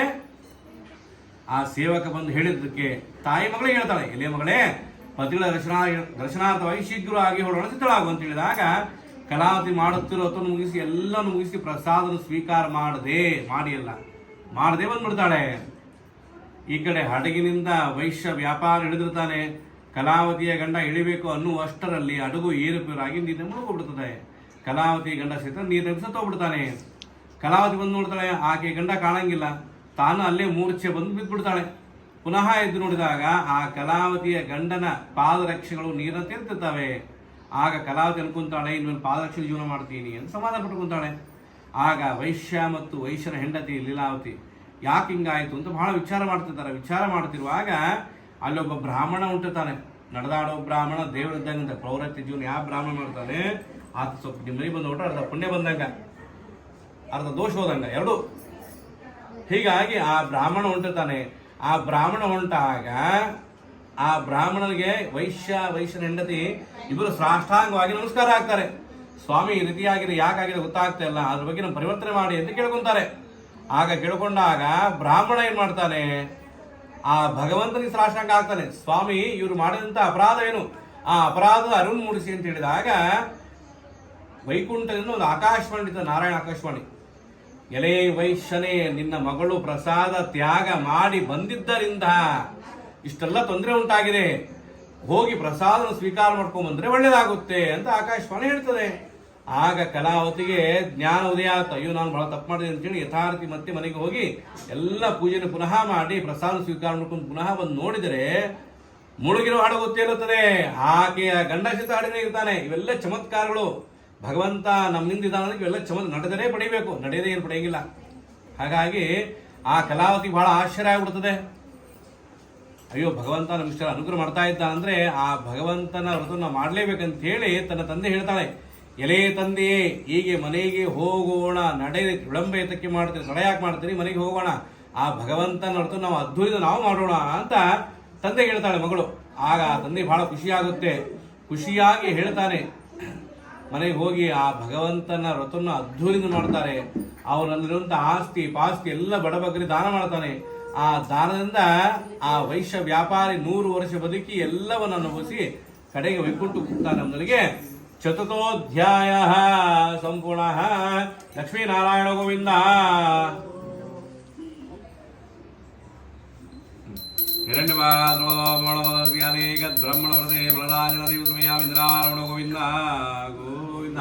ಆ ಸೇವಕ ಬಂದು ಹೇಳಿದ್ದಕ್ಕೆ ತಾಯಿ ಮಗಳಿಗೆ ಹೇಳ್ತಾಳೆ, ಎಲೆ ಮಗಳೇ, ಪತಿಗಳ ದರ್ಶನಾರ್ಥವಾಗಿ ಶೀಘ್ರವಾಗಿ ಹೊರಡೋಣ ಸಿದ್ಧಳಾಗು ಅಂತ ಹೇಳಿದಾಗ ಕಲಾವತಿ ಮಾಡುತ್ತಿರೋ ಹೊತ್ತನ್ನು ಮುಗಿಸಿ ಎಲ್ಲವನ್ನು ಮುಗಿಸಿ ಪ್ರಸಾದನ ಸ್ವೀಕಾರ ಮಾಡದೆ ಬಂದ್ಬಿಡ್ತಾಳೆ. ಈ ಕಡೆ ಹಡಗಿನಿಂದ ವೈಶ್ಯ ವ್ಯಾಪಾರ ಹಿಡಿದಿರ್ತಾನೆ. ಕಲಾವತಿಯ ಗಂಡ ಇಳಿಬೇಕು ಅನ್ನುವಷ್ಟರಲ್ಲಿ ಹಡಗು ಏರುಪೇರಾಗಿ ನೀರಿನ ಮುಳುಗೋಗ್ಬಿಡ್ತದೆ. ಕಲಾವತಿ ಗಂಡ ಸಹಿತ ನೀರಿನ ಸತ್ತೋಗ್ಬಿಡ್ತಾನೆ. ಕಲಾವತಿ ಬಂದು ನೋಡ್ತಾಳೆ, ಆಕೆ ಗಂಡ ಕಾಣಂಗಿಲ್ಲ. ತಾನು ಅಲ್ಲೇ ಮೂರ್ಛೆ ಬಂದು ಬಿದ್ದುಬಿಡ್ತಾಳೆ. ಪುನಃ ಎದ್ದು ನೋಡಿದಾಗ ಆ ಕಲಾವತಿಯ ಗಂಡನ ಪಾದರಕ್ಷೆಗಳು ನೀರನ್ನು ತೆರ್ತಿರ್ತವೆ. ಆಗ ಕಲಾವತಿ ಅನ್ಕೊಂತಾಳೆ, ಇನ್ನೊಂದು ಪಾದರಕ್ಷೆ ಜೀವನ ಮಾಡ್ತೀನಿ ಅಂತ ಸಮಾಧಾನ ಪಟ್ಕೊಂತಾಳೆ. ಆಗ ವೈಶ್ಯ ಮತ್ತು ವೈಶ್ಯನ ಹೆಂಡತಿ ಲೀಲಾವತಿ ಯಾಕೆ ಹಿಂಗಾಯ್ತು ಅಂತ ಬಹಳ ವಿಚಾರ ಮಾಡ್ತಿರ್ತಾರೆ. ವಿಚಾರ ಮಾಡ್ತಿರುವಾಗ ಅಲ್ಲೊಬ್ಬ ಬ್ರಾಹ್ಮಣ ಹುಟ್ಟಿರ್ತಾನೆ. ನಡೆದಾಡೋ ಬ್ರಾಹ್ಮಣ ದೇವರಿದ್ದಂಗೆ ಪ್ರವೃತ್ತಿ ಜೀವನ ಯಾವ ಬ್ರಾಹ್ಮಣ ಮಾಡ್ತಾನೆ, ಆತ ಸ್ವಲ್ಪ ನಿಮ್ಮನೆ ಬಂದು ಹೊಟ್ಟ ಅರ್ಧ ಪುಣ್ಯ ಬಂದಂಗ ಅರ್ಧ ದೋಷ ಹೋದಂಗ ಎರಡು. ಹೀಗಾಗಿ ಆ ಬ್ರಾಹ್ಮಣ ಹೊಂಟಿರ್ತಾನೆ. ಆ ಬ್ರಾಹ್ಮಣ ಹೊಂಟಾಗ ಆ ಬ್ರಾಹ್ಮಣನಿಗೆ ವೈಶ್ಯನ ಹೆಂಡತಿ ಇಬ್ಬರು ಸಾಷ್ಟಾಂಗವಾಗಿ ನಮಸ್ಕಾರ ಆಗ್ತಾರೆ. ಸ್ವಾಮಿ ಈ ರೀತಿಯಾಗಿದೆ, ಯಾಕಾಗಿದೆ ಗೊತ್ತಾಗ್ತಾ ಇಲ್ಲ, ಅದ್ರ ಬಗ್ಗೆ ನಾವು ಪರಿವರ್ತನೆ ಮಾಡಿ ಅಂತ ಕೇಳ್ಕೊಂತಾರೆ. ಆಗ ಕೇಳ್ಕೊಂಡಾಗ ಬ್ರಾಹ್ಮಣ ಏನ್ ಮಾಡ್ತಾನೆ, ಆ ಭಗವಂತನಿಗೆ ಸಾಷ್ಟಾಂಗ ಆಗ್ತಾನೆ. ಸ್ವಾಮಿ ಇವರು ಮಾಡಿದಂತ ಅಪರಾಧ ಏನು, ಆ ಅಪರಾಧದ ಅರಿವು ಮೂಡಿಸಿ ಅಂತ ಹೇಳಿದಾಗ ವೈಕುಂಠದಿಂದ ಒಂದು ಆಕಾಶವಾಣಿ ಇತ್ತು, ನಾರಾಯಣ ಆಕಾಶವಾಣಿ. ಎಲೆ ವೈಶ್ಯನೇ, ನಿನ್ನ ಮಗಳು ಪ್ರಸಾದ ತ್ಯಾಗ ಮಾಡಿ ಬಂದಿದ್ದರಿಂದ ಇಷ್ಟೆಲ್ಲ ತೊಂದರೆ ಉಂಟಾಗಿದೆ, ಹೋಗಿ ಪ್ರಸಾದನ ಸ್ವೀಕಾರ ಮಾಡ್ಕೊಂಡ್ ಬಂದ್ರೆ ಒಳ್ಳೇದಾಗುತ್ತೆ ಅಂತ ಆಕಾಶವಾಣಿ ಹೇಳ್ತದೆ. ಆಗ ಕಲಾವತಿಗೆ ಜ್ಞಾನ ಉದಯ ಆಯ್ತು. ಅಯ್ಯೋ ನಾನು ಬಹಳ ತಪ್ಪು ಮಾಡಿದೆ ಅಂತೇಳಿ ಯಥಾರ್ಥಿ ಮತ್ತೆ ಮನೆಗೆ ಹೋಗಿ ಎಲ್ಲ ಪೂಜೆನ ಪುನಃ ಮಾಡಿ ಪ್ರಸಾದ ಸ್ವೀಕಾರ ಮಾಡ್ಕೊಂಡು ಪುನಃ ಬಂದು ನೋಡಿದರೆ ಮುಳುಗಿರೋ ಹಾಡು ಗೊತ್ತಿರುತ್ತದೆ. ಆಕೆಯ ಗಂಡ ಸಿತ ಹಾಡಿನೇ ಇರ್ತಾನೆ. ಇವೆಲ್ಲ ಚಮತ್ಕಾರಗಳು. ಭಗವಂತ ನಮ್ಮಿಂದ ಇದ್ದಾನೆ, ಇವೆಲ್ಲ ನಡೆದರೆ ಪಡಿಬೇಕು, ನಡೆಯದೇ ಏನು ಪಡೆಯಂಗಿಲ್ಲ. ಹಾಗಾಗಿ ಆ ಕಲಾವತಿ ಬಹಳ ಆಶ್ಚರ್ಯ ಆಗ್ಬಿಡ್ತದೆ. ಅಯ್ಯೋ ಭಗವಂತ ನಮ್ಮಿಷ್ಟ ಅನುಗ್ರಹ ಮಾಡ್ತಾ ಇದ್ದ ಅಂದ್ರೆ ಆ ಭಗವಂತನ ವ್ರತನ ಮಾಡ್ಲೇಬೇಕಂತ ಹೇಳಿ ತನ್ನ ತಂದೆ ಹೇಳ್ತಾಳೆ, ಎಲೆ ತಂದೆಯೇ, ಹೀಗೆ ಮನೆಗೆ ಹೋಗೋಣ, ನಡೆ ವಿಳಂಬ ಏತಕ್ಕೆ ಮಾಡ್ತೀರಿ, ತಡ ಯಾಕೆ ಮಾಡ್ತೀರಿ, ಮನೆಗೆ ಹೋಗೋಣ, ಆ ಭಗವಂತನ ವ್ರತ ನಾವು ಅದ್ಧೂರಿದ ನಾವು ಮಾಡೋಣ ಅಂತ ತಂದೆ ಹೇಳ್ತಾಳೆ ಮಗಳು. ಆಗ ತಂದೆ ಬಹಳ ಖುಷಿಯಾಗುತ್ತೆ. ಖುಷಿಯಾಗಿ ಹೇಳ್ತಾನೆ, ಮನೆಗೆ ಹೋಗಿ ಆ ಭಗವಂತನ ವ್ರತವನ್ನು ಅದ್ಧೂರಿಯಿಂದ ಮಾಡ್ತಾರೆ. ಅವನಲ್ಲಿರುವಂತ ಆಸ್ತಿ ಪಾಸ್ತಿ ಎಲ್ಲ ಬಡಬಗ್ಗರಿಗೆ ದಾನ ಮಾಡ್ತಾನೆ. ಆ ದಾನದಿಂದ ಆ ವೈಶ್ಯ ವ್ಯಾಪಾರಿ 100 ವರ್ಷ ಬದುಕಿ ಎಲ್ಲವನ್ನು ಅನುಭವಿಸಿ ಕಡೆಗೆ ವೈಕುಂಠ ಹೋಗ್ತಾನೆ. ಅವನಿಗೆ ಚತುರ್ಥೋಧ್ಯಾಯ ಸಂಪೂರ್ಣ. ಲಕ್ಷ್ಮೀನಾರಾಯಣ ಗೋವಿಂದ. ಹಿರಣ್ಯವಾದನೇಕ ಬ್ರಹ್ಮಣ ವೃದೇ ಬಲರಾಜನದಿವ್ರಮಯಾಮಿಂದ್ರಾರಮಣ ಗೋವಿಂದ ಗೋವಿಂದ.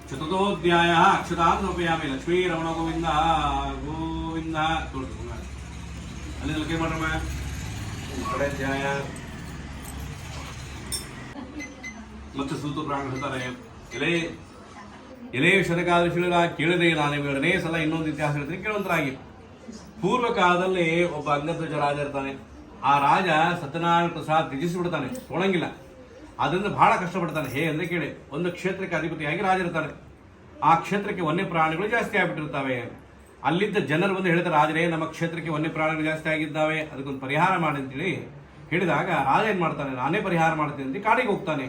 ಚತುರ್ಥೋಧ್ಯಾಯ ಅಕ್ಷತಾಂ ಸಮರ್ಪಯಾಮಿ. ಲಕ್ಷ್ಮೀರಮಣ ಗೋವಿಂದ ಗೋವಿಂದ. ಅಲ್ಲಿ ಲಕ್ಕಿ ಮಾಡ್ರಮ್ಮ ಅಧ್ಯಾಯ ಮತ್ತೆ ಸೂತು ಪ್ರಾಣ ಹೇಳ್ತಾರೆ, ಎಲೆ ಶತಕಾದಶಿಗಳ ಕೇಳಿದೆ ನಾನು ಎರಡನೇ ಸಲ ಇನ್ನೊಂದು ಇತಿಹಾಸ ಹೇಳ್ತೀನಿ ಕೇಳುವಂತರಾಗಿ. ಪೂರ್ವ ಕಾಲದಲ್ಲಿ ಒಬ್ಬ ಅಂಗಧ್ವಜ ರಾಜ ಇರ್ತಾನೆ. ಆ ರಾಜ ಸತ್ಯನಾರಾಯಣ ಪ್ರಸಾದ್ ತ್ಯಜಿಸಿಬಿಡ್ತಾನೆ, ತೊಳಂಗಿಲ್ಲ. ಅದರಿಂದ ಬಹಳ ಕಷ್ಟಪಡ್ತಾನೆ. ಅಂದ್ರೆ ಕೇಳಿ, ಒಂದು ಕ್ಷೇತ್ರಕ್ಕೆ ಅಧಿಪತಿಯಾಗಿ ರಾಜ ಇರ್ತಾನೆ. ಆ ಕ್ಷೇತ್ರಕ್ಕೆ ವನ್ಯ ಪ್ರಾಣಿಗಳು ಜಾಸ್ತಿ ಆಗ್ಬಿಟ್ಟಿರ್ತವೆ. ಅಲ್ಲಿದ್ದ ಜನರು ಬಂದು ಹೇಳ್ತಾರೆ, ರಾಜರೇ ನಮ್ಮ ಕ್ಷೇತ್ರಕ್ಕೆ ವನ್ಯ ಪ್ರಾಣಿಗಳು ಜಾಸ್ತಿ ಆಗಿದ್ದಾವೆ, ಅದಕ್ಕೊಂದು ಪರಿಹಾರ ಮಾಡಿ ಅಂತೇಳಿ ಹೇಳಿದಾಗ ರಾಜ ಏನ್ ಮಾಡ್ತಾನೆ, ನಾನೇ ಪರಿಹಾರ ಮಾಡ್ತೀನಿ ಅಂತ ಕಾಡಿಗೆ ಹೋಗ್ತಾನೆ.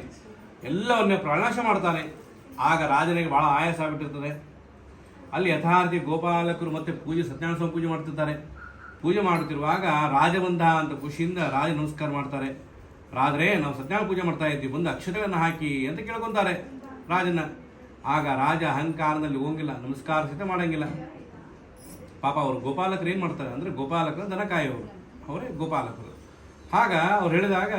ಎಲ್ಲ ವನ್ಯ ಪ್ರಾಣನಾಶ ಮಾಡ್ತಾನೆ. ಆಗ ರಾಜನಿಗೆ ಬಹಳ ಆಯಾಸ ಆಗ್ಬಿಟ್ಟಿರ್ತದೆ. ಅಲ್ಲಿ ಯಥಾರ್ಥಿ ಗೋಪಾಲಕರು ಮತ್ತೆ ಸತ್ಯನಾರಾಯಣ ಸ್ವಾಮಿ ಪೂಜೆ ಮಾಡ್ತಿರ್ತಾರೆ. ಪೂಜೆ ಮಾಡುತ್ತಿರುವಾಗ ರಾಜಬಂಧ ಅಂತ ಖುಷಿಯಿಂದ ರಾಜ ನಮಸ್ಕಾರ ಮಾಡ್ತಾರೆ. ರಾಜರೇ ನಾವು ಸತ್ಯನಾರಾಯಣ ಪೂಜೆ ಮಾಡ್ತಾ ಇದ್ದೀವಿ, ಬಂದು ಅಕ್ಷತೆಗಳನ್ನು ಹಾಕಿ ಅಂತ ಕೇಳ್ಕೊಂತಾರೆ ರಾಜನ. ಆಗ ರಾಜ ಅಹಂಕಾರದಲ್ಲಿ ಹೋಗಿಲ್ಲ, ನಮಸ್ಕಾರ ಸಹಿತ ಮಾಡಂಗಿಲ್ಲ. ಪಾಪ ಅವರು ಗೋಪಾಲಕರು ಏನ್ ಮಾಡ್ತಾರೆ ಅಂದ್ರೆ, ಗೋಪಾಲಕರು ದನ ಕಾಯೋರು, ಅವರೇ ಗೋಪಾಲಕರು. ಆಗ ಅವ್ರು ಹೇಳಿದಾಗ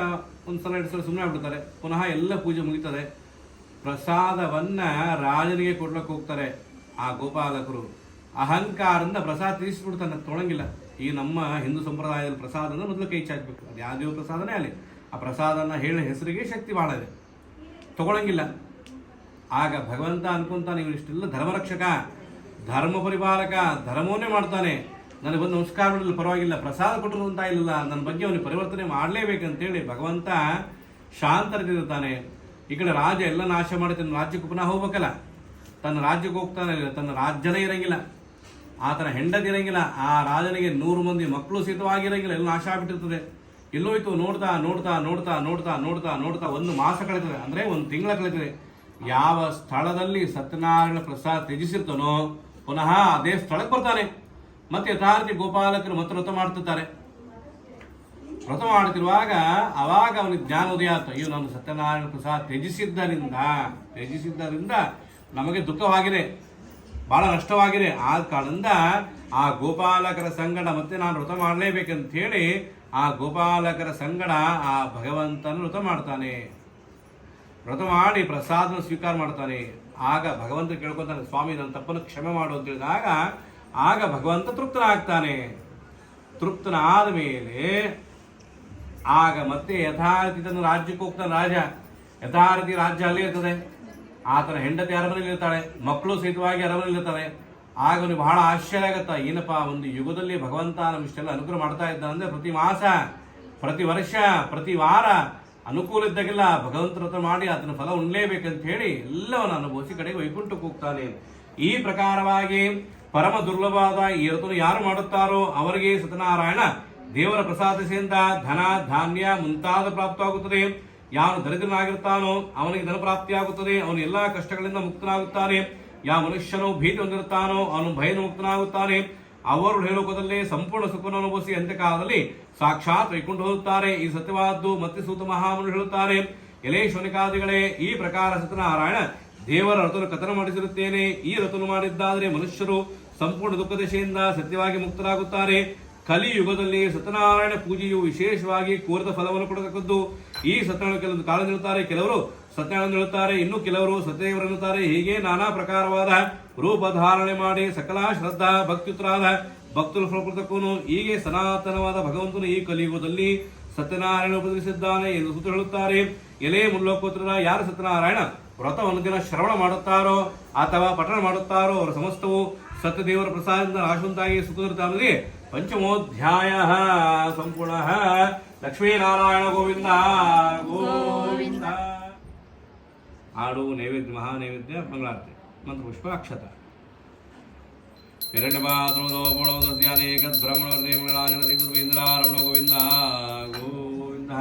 ಒಂದ್ಸಲ 2 ಸಲ ಸುಮ್ಮನೆ ಆಗ್ಬಿಡ್ತಾರೆ. ಪುನಃ ಎಲ್ಲ ಪೂಜೆ ಮುಗಿತದೆ. ಪ್ರಸಾದವನ್ನ ರಾಜನಿಗೆ ಕೊಡ್ಲಿಕ್ಕೆ ಹೋಗ್ತಾರೆ. ಆ ಗೋಪಾಲಕರು ಅಹಂಕಾರದಿಂದ ಪ್ರಸಾದ ತೀರಿಸ್ಬಿಡ್ತಾನೆ, ತೊಳಂಗಿಲ್ಲ. ಈ ನಮ್ಮ ಹಿಂದೂ ಸಂಪ್ರದಾಯದಲ್ಲಿ ಪ್ರಸಾದ ಅಂದ್ರೆ ಮೊದಲು ಕೈ ಚಾಚಬೇಕು. ಅದು ಯಾವ ದೇವ್ರ ಪ್ರಸಾದನೇ ಅಲ್ಲಿ, ಆ ಪ್ರಸಾದನ ಹೇಳ ಹೆಸರಿಗೆ ಶಕ್ತಿ ಬಹಳ ಇದೆ, ತಗೊಳಂಗಿಲ್ಲ. ಆಗ ಭಗವಂತ ಅನ್ಕೊಂತಾನೆ, ಇವರು ಇಷ್ಟೆಲ್ಲ ಧರ್ಮರಕ್ಷಕ, ಧರ್ಮ ಪರಿಪಾಲಕ, ಧರ್ಮವನ್ನೇ ಮಾಡ್ತಾನೆ, ನನಗೆ ಬಂದು ನಮಸ್ಕಾರ ಮಾಡಲು ಪರವಾಗಿಲ್ಲ, ಪ್ರಸಾದ ಕೊಟ್ಟರು ಅಂತ ಇಲ್ಲ, ನನ್ನ ಬಗ್ಗೆ ಅವನಿಗೆ ಪರಿವರ್ತನೆ ಮಾಡಲೇಬೇಕಂತೇಳಿ ಭಗವಂತ ಶಾಂತರಿರ್ತಾನೆ. ಈ ಕಡೆ ರಾಜ ಎಲ್ಲ ನಾಶ ಮಾಡಿ ತನ್ನ ರಾಜ್ಯಕ್ಕೆ ಪುನಃ ಹೋಗ್ಬೇಕಲ್ಲ, ತನ್ನ ರಾಜ್ಯಕ್ಕೆ ಹೋಗ್ತಾನೆ. ತನ್ನ ರಾಜ್ಯನೇ ಇರಂಗಿಲ್ಲ, ಆತನ ಹೆಂಡತಿ ಇರಂಗಿಲ್ಲ. ಆ ರಾಜನಿಗೆ 100 ಮಂದಿ ಮಕ್ಕಳು ಸಹಿತವಾಗಿರಂಗಿಲ್ಲ, ಎಲ್ಲ ನಾಶ ಆಗ್ಬಿಟ್ಟಿರ್ತದೆ. ಎಲ್ಲೋಯ್ತು ನೋಡ್ತಾ ನೋಡ್ತಾ ನೋಡ್ತಾ ನೋಡ್ತಾ ನೋಡ್ತಾ ನೋಡ್ತಾ 1 ಮಾಸ ಕಳೆದಿದೆ, ಅಂದ್ರೆ 1 ತಿಂಗಳ ಕಳೆದಿದೆ. ಯಾವ ಸ್ಥಳದಲ್ಲಿ ಸತ್ಯನಾರಾಯಣ ಪ್ರಸಾದ ತ್ಯಜಿಸಿರ್ತಾನೋ ಪುನಃ ಅದೇ ಸ್ಥಳಕ್ಕೆ ಬರ್ತಾನೆ. ಮತ್ತೆ ಯಥಾರ್ಥಿ ಗೋಪಾಲಕರು ಮತ್ತೆ ವ್ರತ ಮಾಡ್ತಿರ್ತಾರೆ. ವ್ರತ ಮಾಡ್ತಿರುವಾಗ ಅವಾಗ ಅವನಿಗೆ ಜ್ಞಾನೋದಯ ಆಯ್ತು. ಅಯ್ಯೋ, ನಾನು ಸತ್ಯನಾರಾಯಣ ಪ್ರಸಾದ ತ್ಯಜಿಸಿದ್ದರಿಂದ ನಮಗೆ ದುಃಖವಾಗಿದೆ, ಬಹಳ ನಷ್ಟವಾಗಿದೆ. ಆದ ಕಾರಣದಿಂದ ಆ ಗೋಪಾಲಕರ ಸಂಗಡ ಮತ್ತೆ ನಾನು ವ್ರತ ಮಾಡಲೇಬೇಕಂತ ಹೇಳಿ ಆ ಗೋಪಾಲಕರ ಸಂಗಡ ಆ ಭಗವಂತನ ವ್ರತ ಮಾಡ್ತಾನೆ. ವ್ರತ ಮಾಡಿ ಪ್ರಸಾದನ ಸ್ವೀಕಾರ ಮಾಡ್ತಾನೆ. ಆಗ ಭಗವಂತ ಕೇಳ್ಕೊತಾನೆ, ಸ್ವಾಮಿ ನನ್ನ ತಪ್ಪನ್ನು ಕ್ಷಮೆ ಮಾಡು ಅಂತ ಹೇಳಿದಾಗ ಆಗ ಭಗವಂತ ತೃಪ್ತನಾಗ್ತಾನೆ. ತೃಪ್ತನಾದ ಮೇಲೆ ಆಗ ಮತ್ತೆ ಯಥಾರ್ಥಿ ತನ್ನ ರಾಜ್ಯಕ್ಕೆ ಹೋಗ್ತಾನೆ. ಯಥಾರ್ಥಿ ರಾಜ್ಯ ಅಲ್ಲೇ ಇರ್ತದೆ. ಆತನ ಹೆಂಡತಿ ಅರಮನೆಯಲ್ಲಿ ಇರ್ತಾಳೆ, ಮಕ್ಕಳು ಸಹಿತವಾಗಿ ಅರಮನೆಯಲ್ಲಿ ಇರ್ತಾರೆ. ಆಗ ಅವನಿಗೆ ಬಹಳ ಆಶ್ಚರ್ಯ ಆಗತ್ತ. ಏನಪ್ಪ, ಒಂದು ಯುಗದಲ್ಲಿ ಭಗವಂತ ನಮ್ಮಿಷ್ಟೆಲ್ಲ ಅನುಗ್ರಹ ಮಾಡ್ತಾ ಇದ್ದ ಅಂದ್ರೆ ಪ್ರತಿ ಮಾಸ, ಪ್ರತಿ ವರ್ಷ, ಪ್ರತಿ ವಾರ ಅನುಕೂಲ ಇದ್ದಾಗೆಲ್ಲ ಭಗವಂತ ವ್ರತ ಮಾಡಿ ಆತನ ಫಲ ಉಣ್ಲೇಬೇಕಂತ ಹೇಳಿ ಎಲ್ಲವನ್ನು ಅನುಭವಿಸಿ ಕಡೆಗೆ ವೈಕುಂಠಕ್ಕೆ ಹೋಗ್ತಾನೆ. ಈ ಪ್ರಕಾರವಾಗಿ ಪರಮ ದುರ್ಲಭವಾದ ಈ ವ್ರತವನ್ನು ಯಾರು ಮಾಡುತ್ತಾರೋ ಅವರಿಗೆ ಸತ್ಯನಾರಾಯಣ ದೇವರ ಪ್ರಸಾದದಿಂದ ಧನ ಧಾನ್ಯ ಮುಂತಾದ ಪ್ರಾಪ್ತವಾಗುತ್ತದೆ. ಯಾವನು ದರಿದ್ರನಾಗಿರ್ತಾನೋ ಅವನಿಗೆ ಧನ ಪ್ರಾಪ್ತಿಯಾಗುತ್ತದೆ. ಅವನು ಎಲ್ಲಾ ಕಷ್ಟಗಳಿಂದ ಮುಕ್ತನಾಗುತ್ತಾನೆ. ಯಾವ ಮನುಷ್ಯನು ಭೀತಿ ಹೊಂದಿರುತ್ತಾನೋ ಅವನು ಭಯದ ಮುಕ್ತನಾಗುತ್ತಾನೆ. ಅವರು ಹೇಳುವುದಲ್ಲೇ ಸಂಪೂರ್ಣ ಸುಖವನ್ನು ಅನುಭವಿಸಿ ಅಂತ್ಯಕಾಲದಲ್ಲಿ ಸಾಕ್ಷಾತ್ ವೈಕುಂಠ ಹೋಗುತ್ತಾರೆ. ಈ ಸತ್ಯವಾದ್ದು ಮತ್ತೆ ಸೂತ ಮಹಾಮನು ಹೇಳುತ್ತಾರೆ. ಎಲೆ ಶೌನಿಕಾದಿಗಳೇ, ಈ ಪ್ರಕಾರ ಸತ್ಯನಾರಾಯಣ ದೇವರ ವ್ರತವನ್ನು ಕಥನ ಮಾಡಿಸಿರುತ್ತೇನೆ. ಈ ವ್ರತವನ್ನು ಮಾಡಿದ್ದಾದರೆ ಮನುಷ್ಯರು ಸಂಪೂರ್ಣ ದುಃಖ ದಶೆಯಿಂದ ಸತ್ಯವಾಗಿ ಮುಕ್ತರಾಗುತ್ತಾರೆ. ಕಲಿಯುಗದಲ್ಲಿ ಸತ್ಯನಾರಾಯಣ ಪೂಜೆಯು ವಿಶೇಷವಾಗಿ ಕೋರಿದ ಫಲವನ್ನು ಕೊಡತಕ್ಕದ್ದು. ಈ ಸತ್ಯನಾರಾಯಣ ಕೆಲವು ಕಾಲ ನಿಲ್ಲುತ್ತಾರೆ, ಕೆಲವರು ಸತ್ಯನಾರಾಯಣ ಹೇಳುತ್ತಾರೆ, ಇನ್ನು ಕೆಲವರು ಸತ್ಯದೇವರೆನ್ನುತ್ತಾರೆ. ಹೀಗೆ ನಾನಾ ಪ್ರಕಾರವಾದ ರೂಪ ಧಾರಣೆ ಮಾಡಿ ಸಕಲ ಶ್ರದ್ಧಾ ಭಕ್ತಿಯುತರಾದ ಭಕ್ತರು ಪ್ರಕೃತಕ್ಕೂ ಹೀಗೆ ಸನಾತನವಾದ ಭಗವಂತನು ಈ ಕಲಿಯುಗದಲ್ಲಿ ಸತ್ಯನಾರಾಯಣ ಉಪದೇಶಿಸಿದ್ದಾನೆ ಎಂದು ಸೂತ್ರ ಹೇಳುತ್ತಾರೆ. ಎಲೆ ಮುಲ್ಲೋಕೋತ್ರ, ಯಾರು ಸತ್ಯನಾರಾಯಣ ವ್ರತವನ್ನು ದಿನ ಶ್ರವಣ ಮಾಡುತ್ತಾರೋ ಅಥವಾ ಪಠಣ ಮಾಡುತ್ತಾರೋ ಅವರ ಸಮಸ್ತವು ಸತ್ಯದೇವರ ಪ್ರಸಾದದಿಂದ ಆಶುಂತಾಗಿ ಸುಖಿರುತ್ತಾನೆ. ಪಂಚಮೋಧ್ಯಾಯ ಸಂಪೂರ್ಣ. ಲಕ್ಷ್ಮೀನಾರಾಯಣ ಗೋವಿಂದ ಗೋವಿಂದ. ಹಾಡು ನೈವೇದ್ಯ, ಮಹಾ ನೈವೇದ್ಯ, ಮಂಗಳಾರತಿ, ಮಂತ್ರ ಪುಷ್ಪ, ಅಕ್ಷತ. ಗೋವಿಂದ ಗೋವಿಂದ.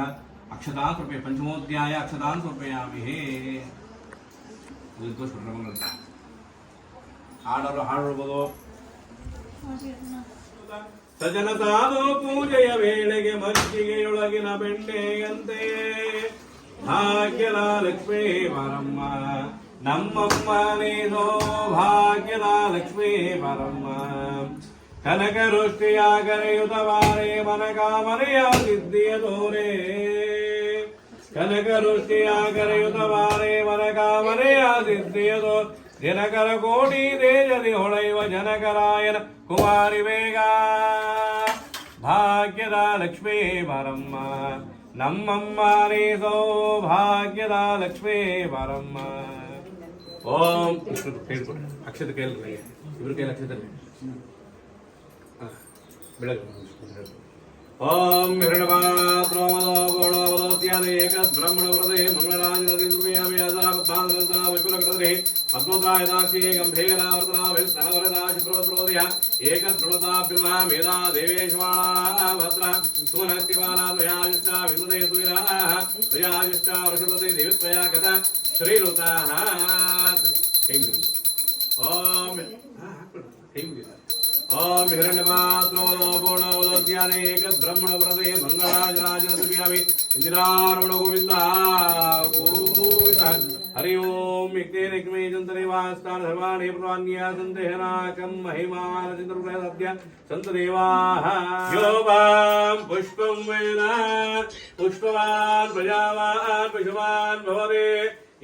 ಅಕ್ಷತಾನ್ ರೂಪಾಯಿ ಪಂಚಮೋಧ್ಯಾಯ ಅಕ್ಷತಾನ್ ಸಮರ್ಪಯಾಮಿ. ಹಾಡಲು ಹಾಡುವುದು ಸಜನ ಸಾಧು ಪೂಜೆಯ ವೇಳೆಗೆ ಮಜ್ಜಿಗೆಯೊಳಗಿನ ಬೆಣ್ಣೆಯಂತೆ ಭಾಗ್ಯದ ಲಕ್ಷ್ಮೀ ಬಾರಮ್ಮ ನಮ್ಮಮ್ಮ ನೀನೋ ಭಾಗ್ಯದ ಲಕ್ಷ್ಮೀ ಬಾರಮ್ಮ. ಕನಕ ವೃಷ್ಟಿಯ ಕರೆಯುತ್ತವಾರೆ ಮನಕಾಮನೆಯ ಸಿದ್ಧಿಯ ತೋರೆ. ಕನಕ ವೃಷ್ಟಿಯ ಕರೆಯುತ್ತವಾರೆ ಮನಕಾಮನೆಯ ಸಿದ್ಧಿಯ ತೋರೆ. ದಿನಕರ ಕೋಟಿ ತೇಜದಿ ಹೊಳೆಯುವ ಜನಕರಾಯನ ಕುಮಾರಿ ಬೇಗ. ಭಾಗ್ಯದ ಲಕ್ಷ್ಮೀ ಬಾರಮ್ಮ ನಮ್ಮಮ್ಮ ನೀ ಸೌಭಾಗ್ಯದ ಲಕ್ಷ್ಮೀ ಬಾರಮ್ಮ. ಓಂ ಹೇಳ್ಕೊಡ್ರಿ, ಅಕ್ಷತೆ ಕೈಲಿ ಇವ್ರ ಕೈಲಿ ಅಕ್ಷತೆ ಬೆಳಗ್ಗೆ. ಓಂ ಬ್ರಹ್ಮಣ ವೃದೇ ಮಂಗಳರಾಜಿ ಪದ್ಮದಾಯದಾಕ್ಷಿ ಗಂಭೀರಾವೃತನಾಭಿಸ್ತನವರದಾಶಿಪ್ರವೃದಯ ಏಕದೃಢತಾಭ್ಯುಮ ಮೇಧಾ ದೇವೇಶಮಾಣಾ ಭದ್ರ ಸುಮನಸ್ತಿಮಾನಾದ್ವಯಾಜಿಷ್ಟ ವಿಂದುದೇ ಸುವಿರಾಹ ತ್ವಯಾಜಿಷ್ಟ ವೃಷಭೃತಿ ದೇವಿತ್ವಯಾ ಕಥ ಶ್ರೀರುತಾಃ. ಓಂ ಓಂ ಹಿರಣ್ಯಮಾತ್ರೋ ಪೂರ್ಣವದೋದ್ಯಾನೆ ಏಕಬ್ರಹ್ಮಣ ವೃದೇ ಮಂಗಳರಾಜರಾಜನಸುಭಿಯಾಮಿ ಇಂದಿರಾರಮಣ ಗೋವಿಂದ ಗೋವಿಂದ. ಹರಿ ಓಂ ಯುಕ್ತೇರಿಕ್ಮೇ ಚಂತನೆ ವಾಸ್ತಾನ ಧರ್ಮಾಣಿ ಪ್ರವಾನ್ಯ ಸಂದೇಹನಾಕಂ ಮಹಿಮಾನ ಚಿಂತನಪ್ರಯಸತ್ಯ ಸಂತ ದೇವಾಃ. ಯೋವಾಂ ಪುಷ್ಪಂ ವೇದ ಪುಷ್ಪವಾನ್ ಪ್ರಜಾವಾನ್ ಪಶುಮಾನ್ ಭವತೆ.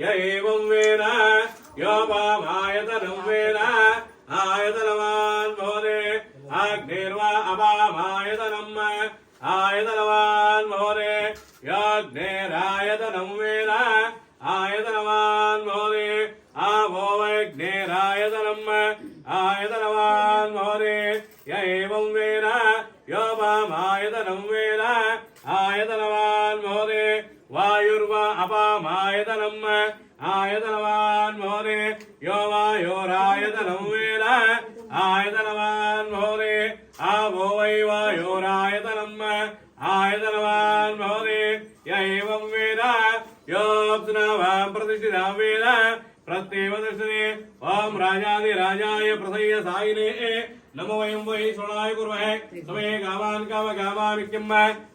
ಯ ಏವಂ ವೇದ ಯೋವಾಮಾಯತನಂ ವೇದ ಆಯತನವಾನ್ ಭವತೆ. ಅಗ್ನಿರ್ವಾ ಅಪಾಮಾಯತನಂ ಆಯತನವಾನ್ ಭವತೆ. ಯಜ್ಞೇರಾಯತನಂ ವೇದ ಆಯತನವಾನ್ ಭವತೆ. ಆಪೋ ವೈಜ್ಞೇರಾಯತನಂ ಆಯತನವಾನ್ ಭವತೆ. ಯ ಏವಂ ವೇದ ಯೋಪಾಮಾಯತನಂ ವೇದ ಆಯತನವಾನ್ ಭವತೆ. ವಾಯುರ್ವಾ ಅಪಾಮಾಯತನಂ ಆಯತನವಾನ್ ಭವತೆ. ಯೋ ವಾಯೋರಾಯತನಂ ವೇದ ಆಯತನವಾನ್ ಭವತೆ. ಆಪೋ ವೈ ವಾಯೋರಾಯತನಂ ಆಯತನವಾನ್ प्रत्येव दृश्यते ओम राजाधिराजाय प्रसय्य सायिने नमो वयं वै शृणाय कुर्महे समे गावान् कामकामामिक्यम्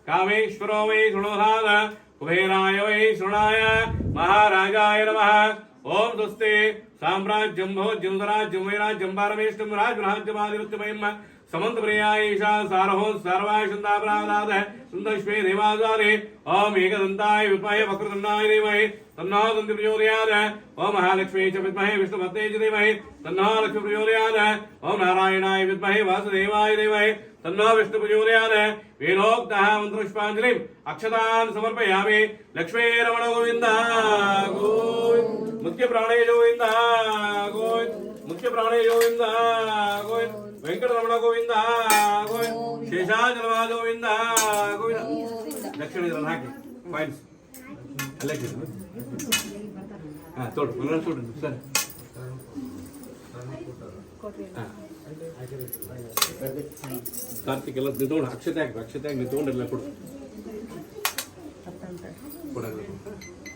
कामेश्वरो वै शृणोधान कुबेराय वै शृणाय महाराजाय नमः ओम स्वस्ति साम्राज्यं भोज्यंधराज्यं वैराज्यं पारमेष्टं राजराज्यमादित्यमयम् समंत प्रियायशा सारहो सर्वाशंदापरादाद सुंदरश्वे देवादारे ओम एकदंताय विद्महे वक्रतुंडाय धीमहि तन्नो दन्ति प्रचोदयात् ओम महालक्ष्मी च विद्महे विष्णुपत्न्यै च धीमहि तन्नो लक्ष्मी प्रचोदयात् ओम नारायणाय विद्महे वासुदेवाय धीमहि तन्नो विष्णु प्रचोदयात् वेदोक्तः मन्त्रपुष्पाञ्जलिम् अक्षतान् समर्पयामि लक्ष्मीरमण गोविन्द गोविन्द मुख्य प्राणे गोविन्द गोविन्द मुख्य प्राणे गोविन्द गोविन्द वेंकटरमण गोविंद गोविंद शेषाचलवा गोविंद गोविंद लक्ष्मी ಇದನ್ನ ಹಾಕಿ ಫೈಲ್ಸ್ ಅಲ್ಲೇ ಹಾ ತೋಡು ಮನ ತೋಡು ಸರ್ ಕಾರ್ತಿಕ್ ಎಲ್ಲ ನಿಂತ್ಕೊಂಡು ಅಕ್ಷತೆ ಹಾಕಿ ನಿಂತ್ಕೊಂಡೆಲ್ಲ ಕೊಡು ಕೊಡಲ್ಲ